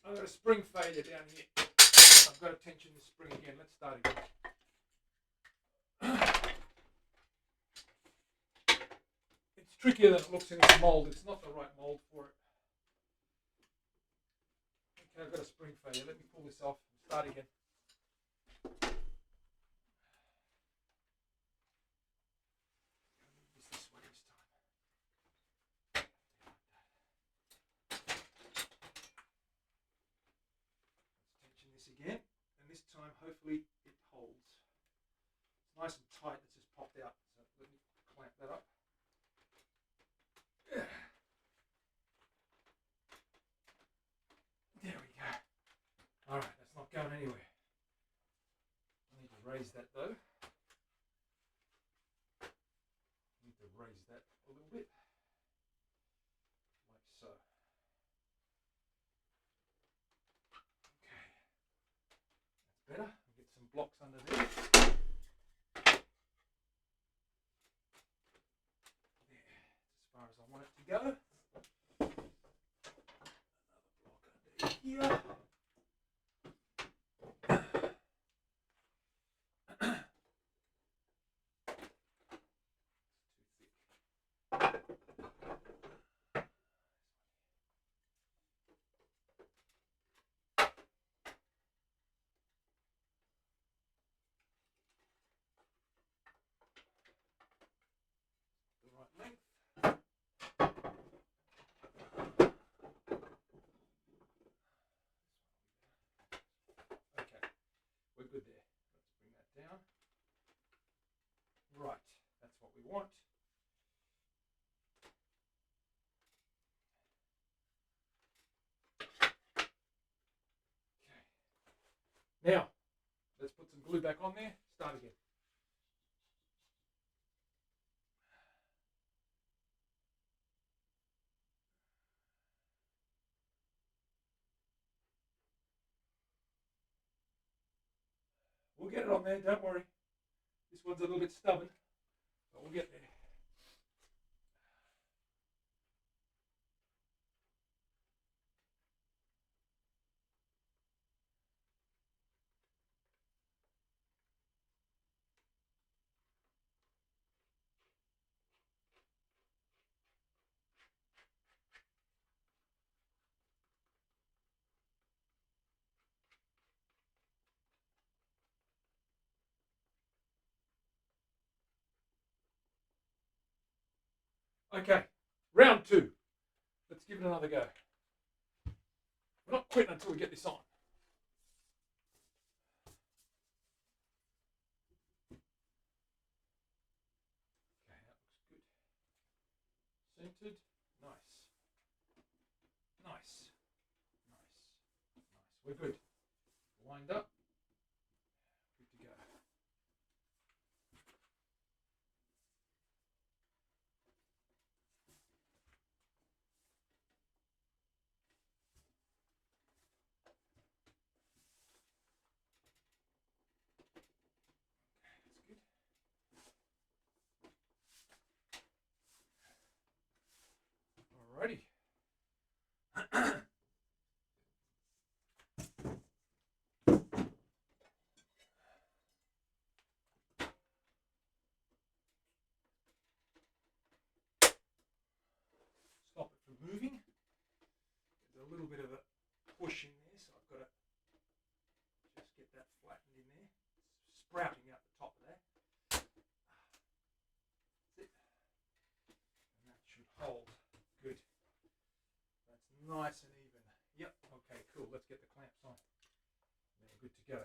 I've got a spring failure down here. I've got to tension this spring again. Let's start again. It's trickier than it looks in this mold. It's not the right mold for it. Okay, I've got a spring failure. Let me pull this off and start again. This way this time. Let's tension this again, and this time hopefully it holds. It's nice and tight. It's just popped out. So let me clamp that up. There we go. All right, that's not going anywhere. I need to raise that though. I need to raise that a little bit, like so. Okay, that's better. I'll get some blocks under there. There, as far as I want it to go. Another block under here. The right length. Okay, we're good there. Let's bring that down. Right, that's what we want. Okay. Now, let's put some glue back on there. Start again. We'll get it on there, don't worry. This one's a little bit stubborn, but we'll get there. Okay, round 2. Let's give it another go. We're not quitting until we get this on. Okay, that looks good. Centered. Nice. Nice. Nice. Nice. We're good. Lined up. Good to go. That's good. Alrighty. Stop it from moving. There's a little bit of a push in there, so I've got to just get that flattened in there. It's sprouting out the top of that. That's it. And that should hold. Good. That's nice and even. Yep. Okay, cool. Let's get the clamps on. They're good to go.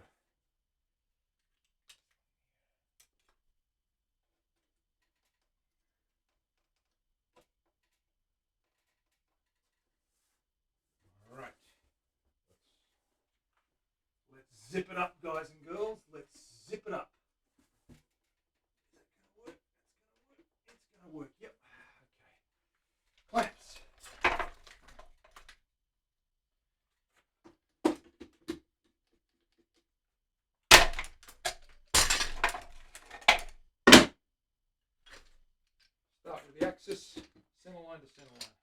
All right. Let's zip it up, guys and girls. Let's zip it up. Is that going to work? That's going to work. It's going to work. Yep. Okay. Clamps. Start with the axis, center line to center line.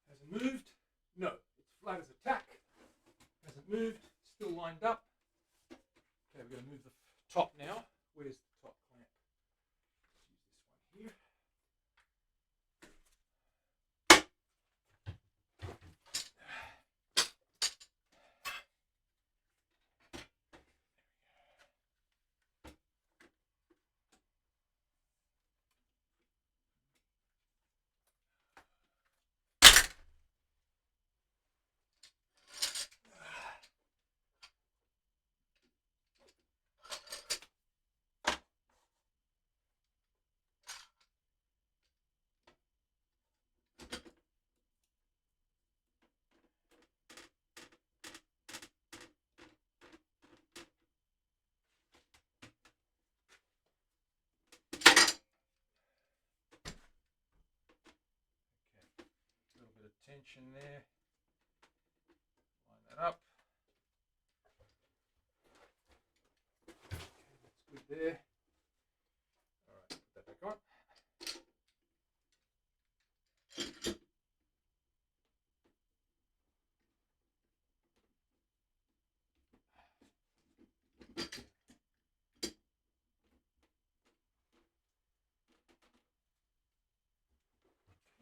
Hasn't moved? No, it's flat as a tack. Hasn't moved, still lined up. Okay, we're going to move the top now. Where's the top clamp? Let's use this one here. Tension there. Line that up. Okay, that's good there. All right, put that back on.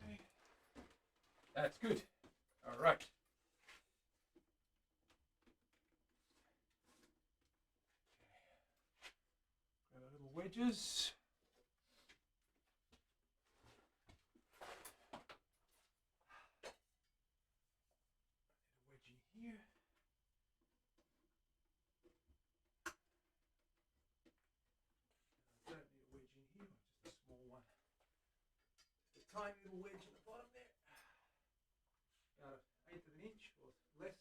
Okay. That's good. All right. Grab our little wedges. A wedgie here. I don't need a wedge in here, just a small one. Just a tiny little wedge in the bottom there. About an 1/8 of an inch or less.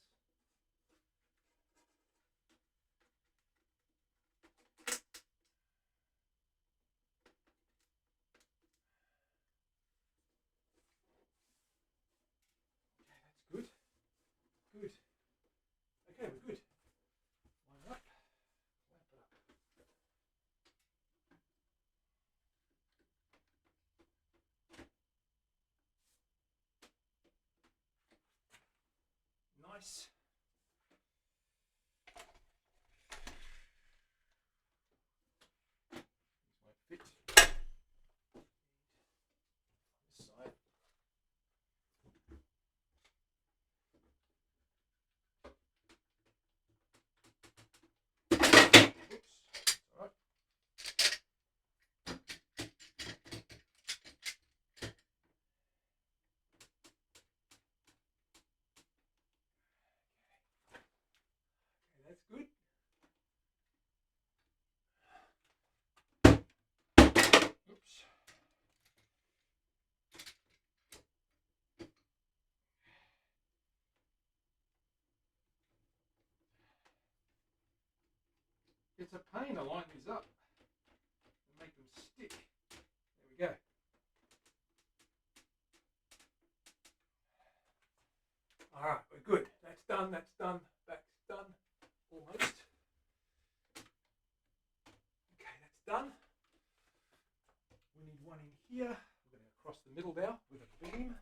Okay, that's good. Good. Okay, we're good. Line it up. Clamp it up. Nice. These won't fit. This side. It's a pain to line these up and make them stick. There we go. All right, we're good. That's done, back's done, almost. Okay, that's done. We need one in here. We're going to cross the middle now with a beam.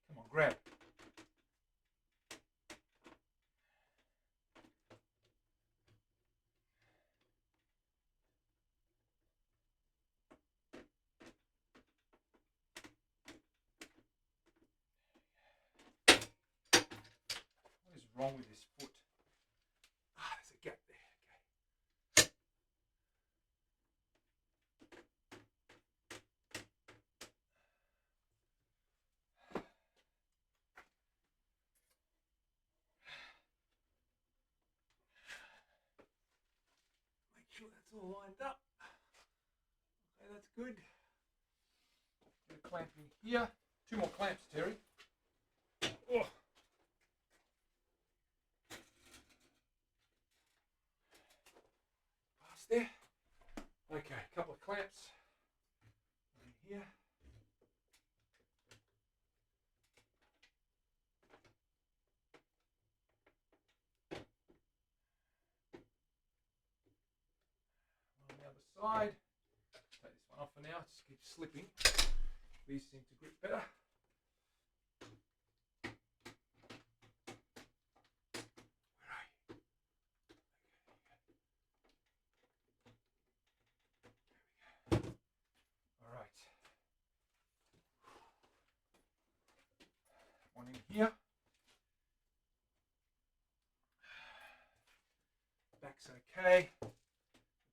Come on, grab. What is wrong with this foot? Ah, there's a gap there. Okay. Make sure that's all lined up. Okay, that's good. Get a clamp in here. 2 more clamps, Terry. Oh. Past there. Okay, a couple of clamps in here. On the other side. Take this one off for now. It just keeps slipping. These seem to grip better. Where are you? There we go. All right. One in here. Back's okay.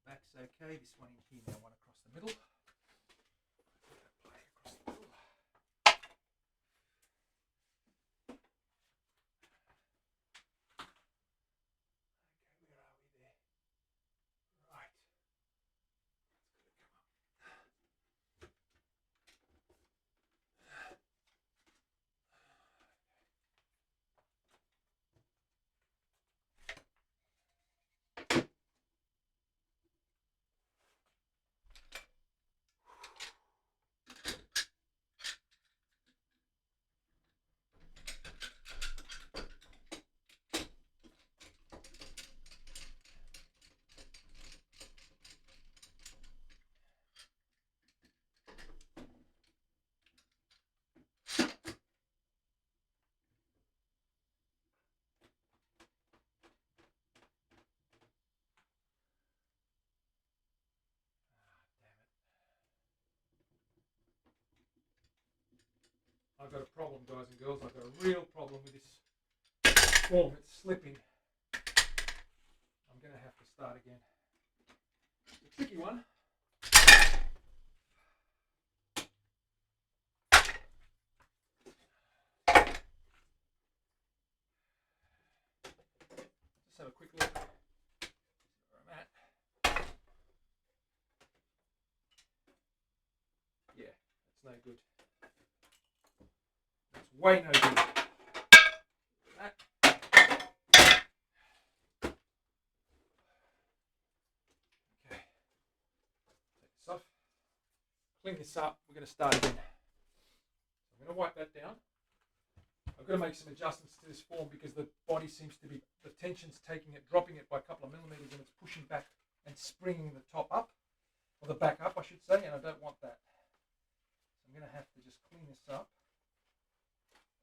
Back's okay. This one in here now, one across the middle. Put that blade across the middle. Okay, where are we there? Right. I've got a problem, guys and girls. I've got a real problem with this form. It's slipping. I'm going to have to start again. It's a tricky one. Just have a quick look. Where I'm at. Yeah, that's no good. That's way no good. That. Okay. Take this off. Clean this up. We're going to start again. I'm going to wipe that down. I've got to make some adjustments to this form because the body seems to be, the tension's taking it, dropping it by a couple of millimeters, and it's pushing back and springing the top up, or the back up I should say, and I don't want that. So I'm going to have to just clean this up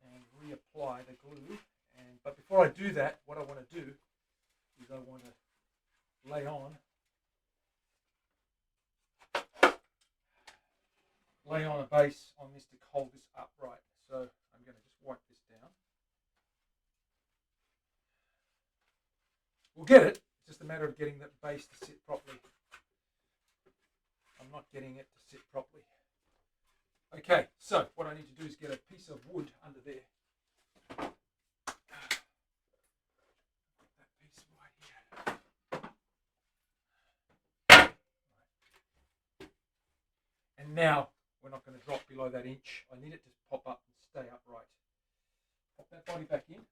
and reapply the glue. But before I do that, what I want to do is I want to lay on a base on this to hold this upright. So I'm going to just wipe this down. We'll get it. It's just a matter of getting that base to sit properly. I'm not getting it to sit properly. Okay, so what I need to do is get a piece of wood under there. That piece right here. And now we're not going to drop below that inch. I need it to pop up and stay upright. Pop that body back in.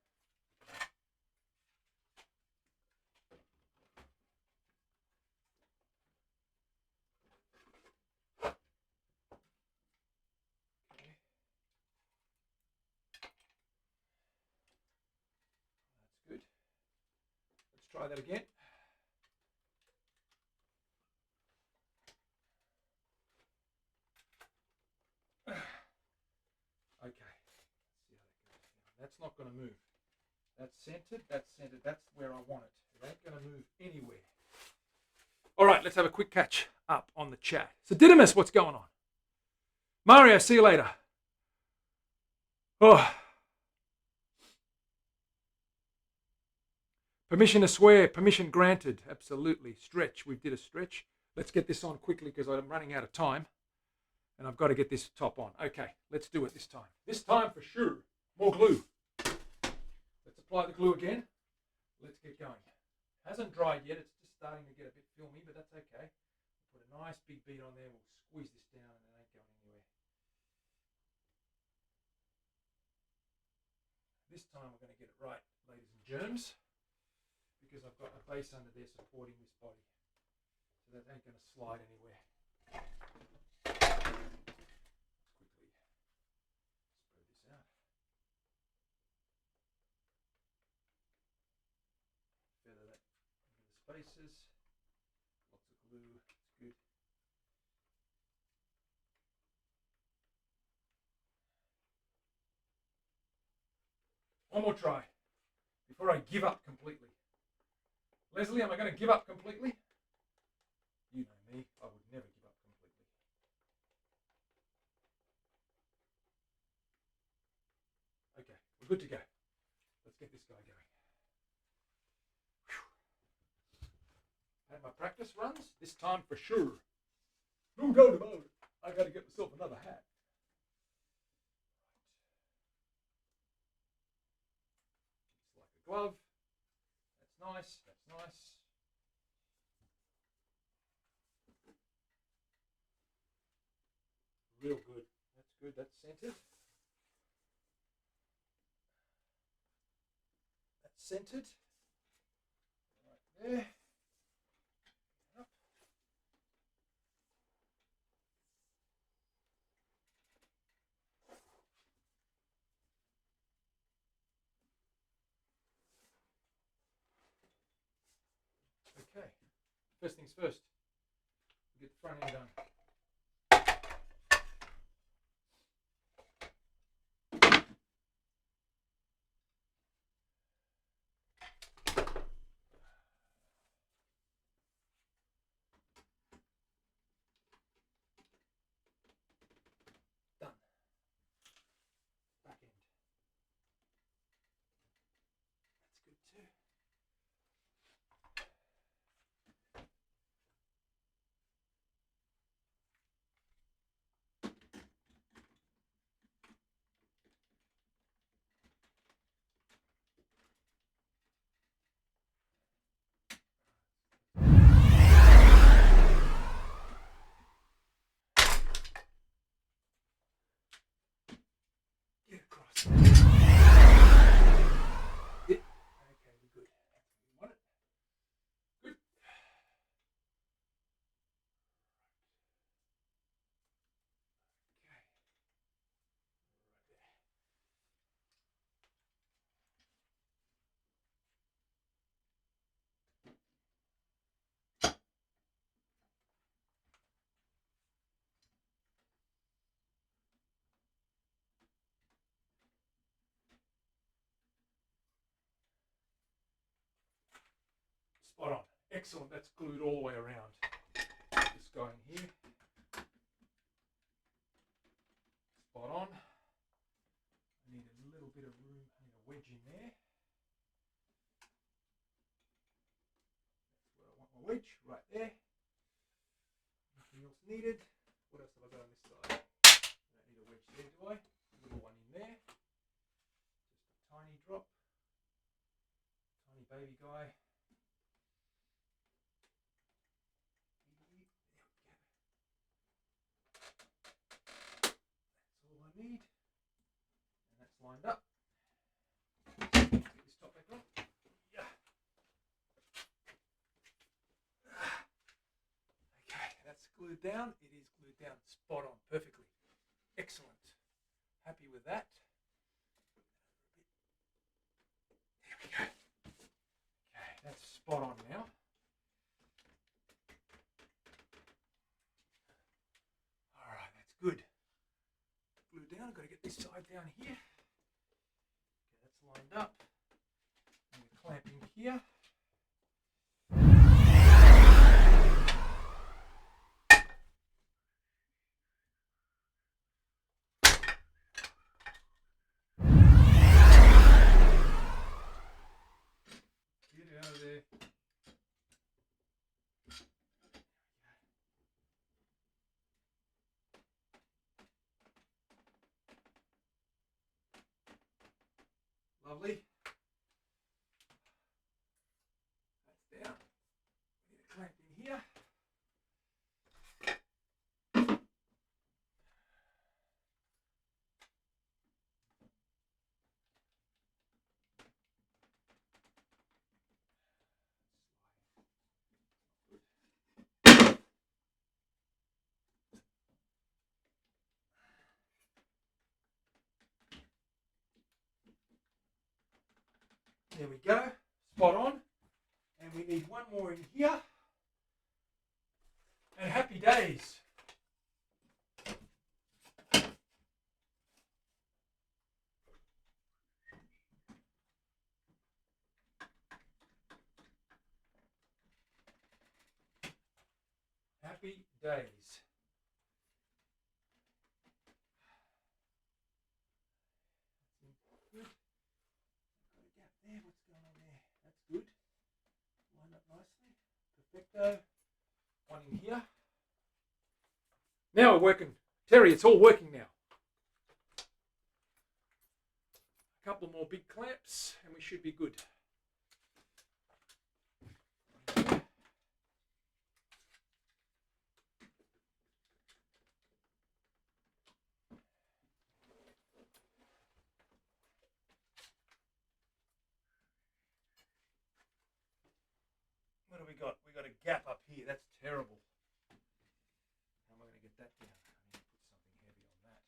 Good. Let's try that again. Okay. Let's see how that goes. That's not going to move. That's centered. That's centered. That's where I want it. It ain't going to move anywhere. All right, let's have a quick catch up on the chat. So Didymus, what's going on? Mario, see you later. Oh. Permission to swear, permission granted. Absolutely. Stretch. We did a stretch. Let's get this on quickly because I'm running out of time. And I've got to get this top on. Okay, let's do it this time. This time for sure. More glue. Let's apply the glue again. Let's get going. Hasn't dried yet. It's just starting to get a bit filmy, but that's okay. Put a nice big bead on there. We'll squeeze this down and it ain't going anywhere. This time we're going to get it right, ladies and germs, because I've got a base under there supporting this body. So that ain't going to slide anywhere. Quickly spread this out. Feather that into the spaces. Lots of glue. It's good. One more try before I give up completely. Leslie, am I going to give up completely? You know me, I would never give up completely. Okay, we're good to go. Let's get this guy going. Had my practice runs, this time for sure. No doubt about it. I got to get myself another hat. It's like a glove. That's nice, that's nice. Real good. That's good, that's centered. That's centered. Right there. Up. Okay. First things first. Get the front end done. Done. Back end. That's good too. Spot on. Excellent. That's glued all the way around. This guy in here. Spot on. I need a little bit of room. I need a wedge in there. That's where I want my wedge. Right there. Nothing else needed. What else have I got on this side? I don't need a wedge there, do I? A little one in there. Just a tiny drop. Tiny baby guy. Need, and that's lined up. Let's get this top back on. Yeah. Okay, that's glued down. It is glued down spot on perfectly. Excellent. Happy with that. There we go. Okay, that's spot on now. All right, that's good. Down, got to get this side down here. Okay, that's lined up. And the clamping here. Get it out of there. Lovely. That's down. We need a clamp in here. There we go, spot on. And we need one more in here. And happy days. Happy days. Good. Got a gap there. What's going on there? That's good. Line up nicely. Perfecto. One in here. Now we're working. Terry, it's all working now. A couple more big clamps and we should be good. What do we got? We got a gap up here. That's terrible. How am I going to get that down? I need to put something heavy on that.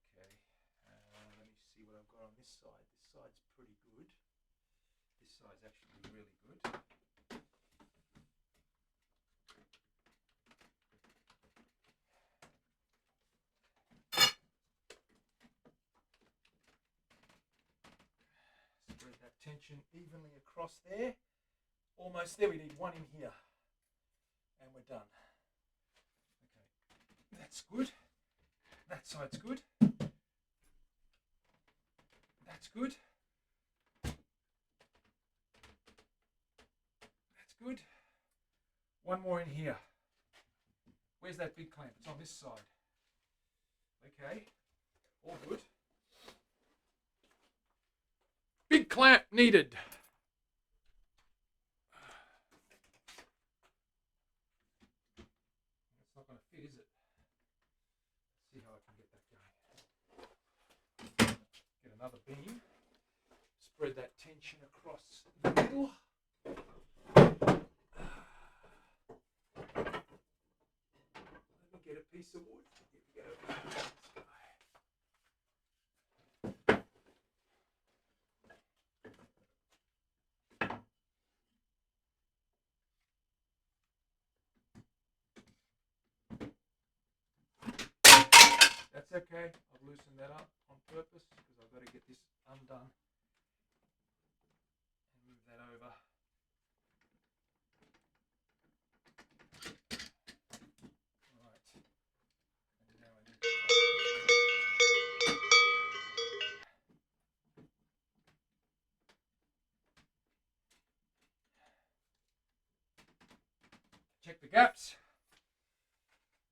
Okay. Let me see what I've got on this side. This side's pretty good. This side's actually really good. Spread that tension evenly across there. Almost there. We need one in here. And we're done. Okay. That's good. That side's good. That's good. That's good. One more in here. Where's that big clamp? It's on this side. Okay. All good. Big clamp needed. It's not going to fit, is it? Let's see how I can get that going. Get another beam. Spread that tension across the middle. Let me get a piece of wood. Here we go. That's okay. I've loosened that up on purpose because I've got to get this undone and move that over. check the gaps.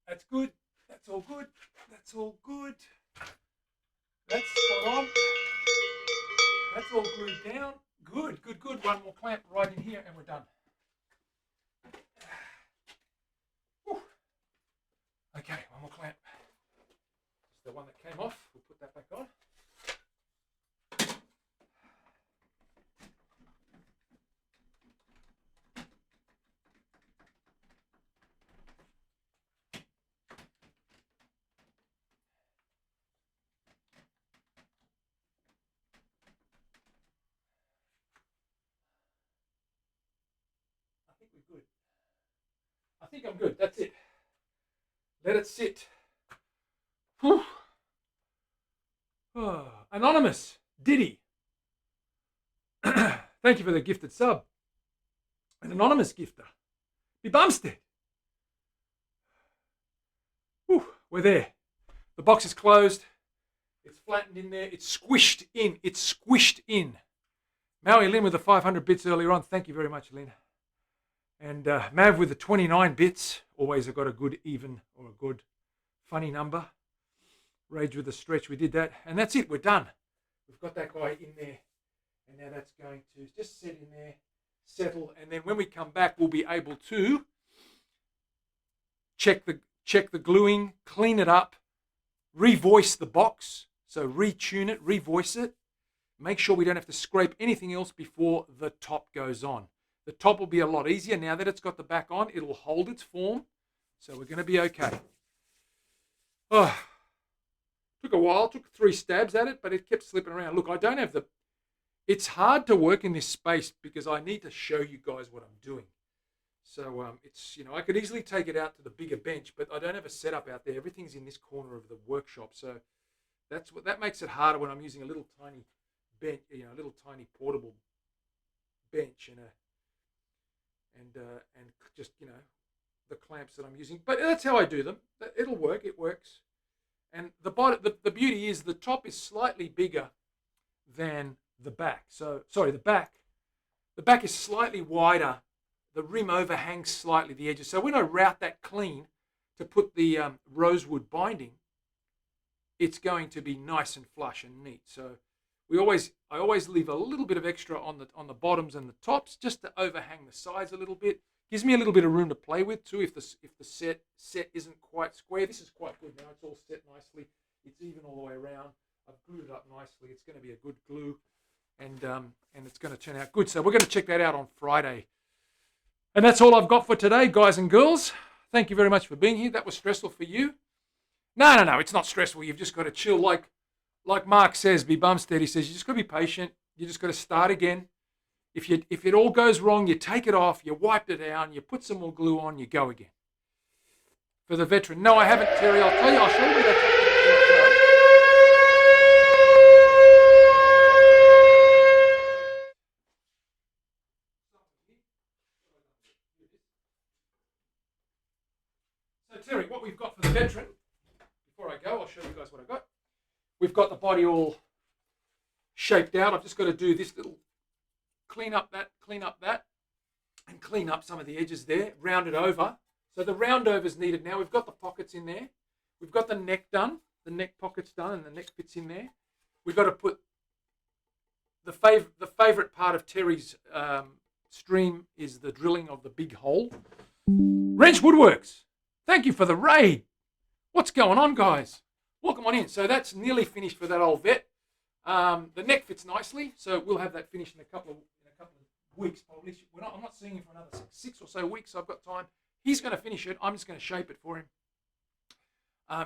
That's good. That's all good. That's all good. That's spot on. That's all glued down. Good, good, good. One more clamp right in here and we're done. Whew. Okay, one more clamp. It's the one that came off. We'll put that back on. We're good. I think I'm good. That's it. Let it sit. Whew. Oh, anonymous Diddy. Thank you for the gifted sub. An anonymous gifter. Be Bumstead. Whew, we're there. The box is closed. It's flattened in there. It's squished in. It's squished in. Maui Lynn with the 500 bits earlier on. Thank you very much, Lynn. And Mav with the 29 bits. Always have got a good even or a good funny number. Rage with the stretch. We did that. And that's it. We're done. We've got that guy in there. And now that's going to just sit in there, settle. And then when we come back, we'll be able to check the gluing, clean it up, revoice the box. So retune it, revoice it. Make sure we don't have to scrape anything else before the top goes on. The top will be a lot easier. Now that it's got the back on, it'll hold its form. So we're going to be okay. Oh, took a while, took 3 stabs at it, but it kept slipping around. Look, I don't have the... It's hard to work in this space because I need to show you guys what I'm doing. So it's, I could easily take it out to the bigger bench, but I don't have a setup out there. Everything's in this corner of the workshop. So that makes it harder when I'm using a little tiny bench, a little tiny portable bench and just the clamps that I'm using. But that's how I do them. It'll work. It works. And the beauty is the top is slightly bigger than the back. So sorry, the back is slightly wider. The rim overhangs slightly the edges. So when I route that clean to put the rosewood binding, it's going to be nice and flush and neat. So I always leave a little bit of extra on the bottoms and the tops just to overhang the sides a little bit. Gives me a little bit of room to play with too if the set isn't quite square. This is quite good now. It's all set nicely. It's even all the way around. I've glued it up nicely. It's going to be a good glue, and it's going to turn out good. So we're going to check that out on Friday. And that's all I've got for today, guys and girls. Thank you very much for being here. That was stressful for you. No, it's not stressful. You've just got to chill. Like Mark says, be Bumstead. He says you just got to be patient. You just got to start again. If it all goes wrong, you take it off, you wipe it down, you put some more glue on, you go again. For the veteran. No, I haven't, Terry. I'll tell you. I'll show you where that. So Terry, what we've got for the veteran, before I go, I'll show you guys what I got. We've got the body all shaped out. I've just got to do this little clean up that, and clean up some of the edges there, round it over. So the round over's needed now. We've got the pockets in there. We've got the neck done, the neck pockets done, and the neck fits in there. We've got to put the favourite part of Terry's stream is the drilling of the big hole. Wrench Woodworks, thank you for the raid. What's going on, guys? Welcome on in. So that's nearly finished for that old vet. The neck fits nicely, so we'll have that finished in a couple of weeks probably. I'm not seeing him for another 6 or so weeks. So I've got time. He's going to finish it. I'm just going to shape it for him.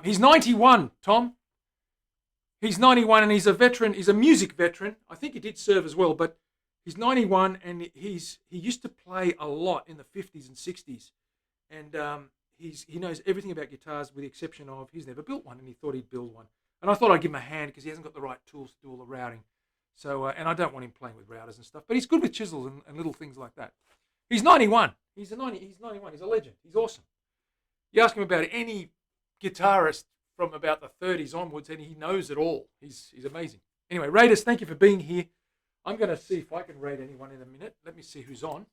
He's 91, Tom. He's 91 and he's a veteran. He's a music veteran. I think he did serve as well, but he's 91 and he used to play a lot in the 50s and 60s, and he knows everything about guitars with the exception of he's never built one, and he thought he'd build one. And I thought I'd give him a hand because he hasn't got the right tools to do all the routing. So, and I don't want him playing with routers and stuff, but he's good with chisels and little things like that. He's 91. He's 91. He's a legend. He's awesome. You ask him about any guitarist from about the 30s onwards, and he knows it all. He's amazing. Anyway, Raiders, thank you for being here. I'm going to see if I can raid anyone in a minute. Let me see who's on.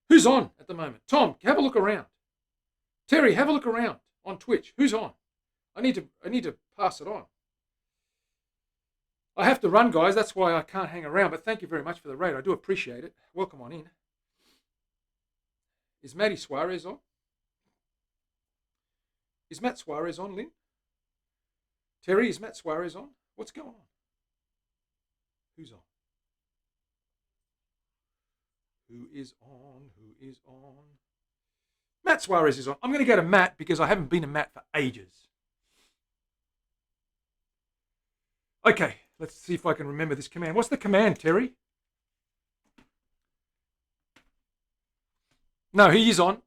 Who's on at the moment? Tom, have a look around. Terry, have a look around on Twitch. Who's on? I need to pass it on. I have to run, guys. That's why I can't hang around. But thank you very much for the raid. I do appreciate it. Welcome on in. Is Matty Suarez on? Is Matt Suarez on, Lynn? Terry, is Matt Suarez on? What's going on? Who's on? Who is on? Who is on? Matt Suarez is on. I'm going to go to Matt because I haven't been to Matt for ages. Okay, let's see if I can remember this command. What's the command, Terry? No, he is on.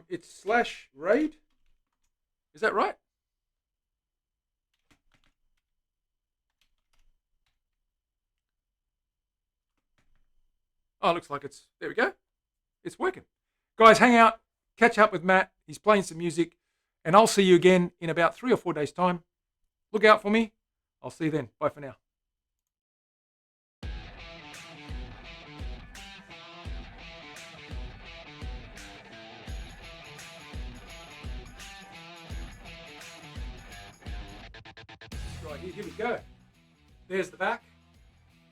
It's /raid. Is that right? Oh, looks like it's, there we go. It's working. Guys, hang out, catch up with Matt. He's playing some music, and I'll see you again in about 3 or 4 days' time. Look out for me. I'll see you then. Bye for now. Right, here we go. There's the back.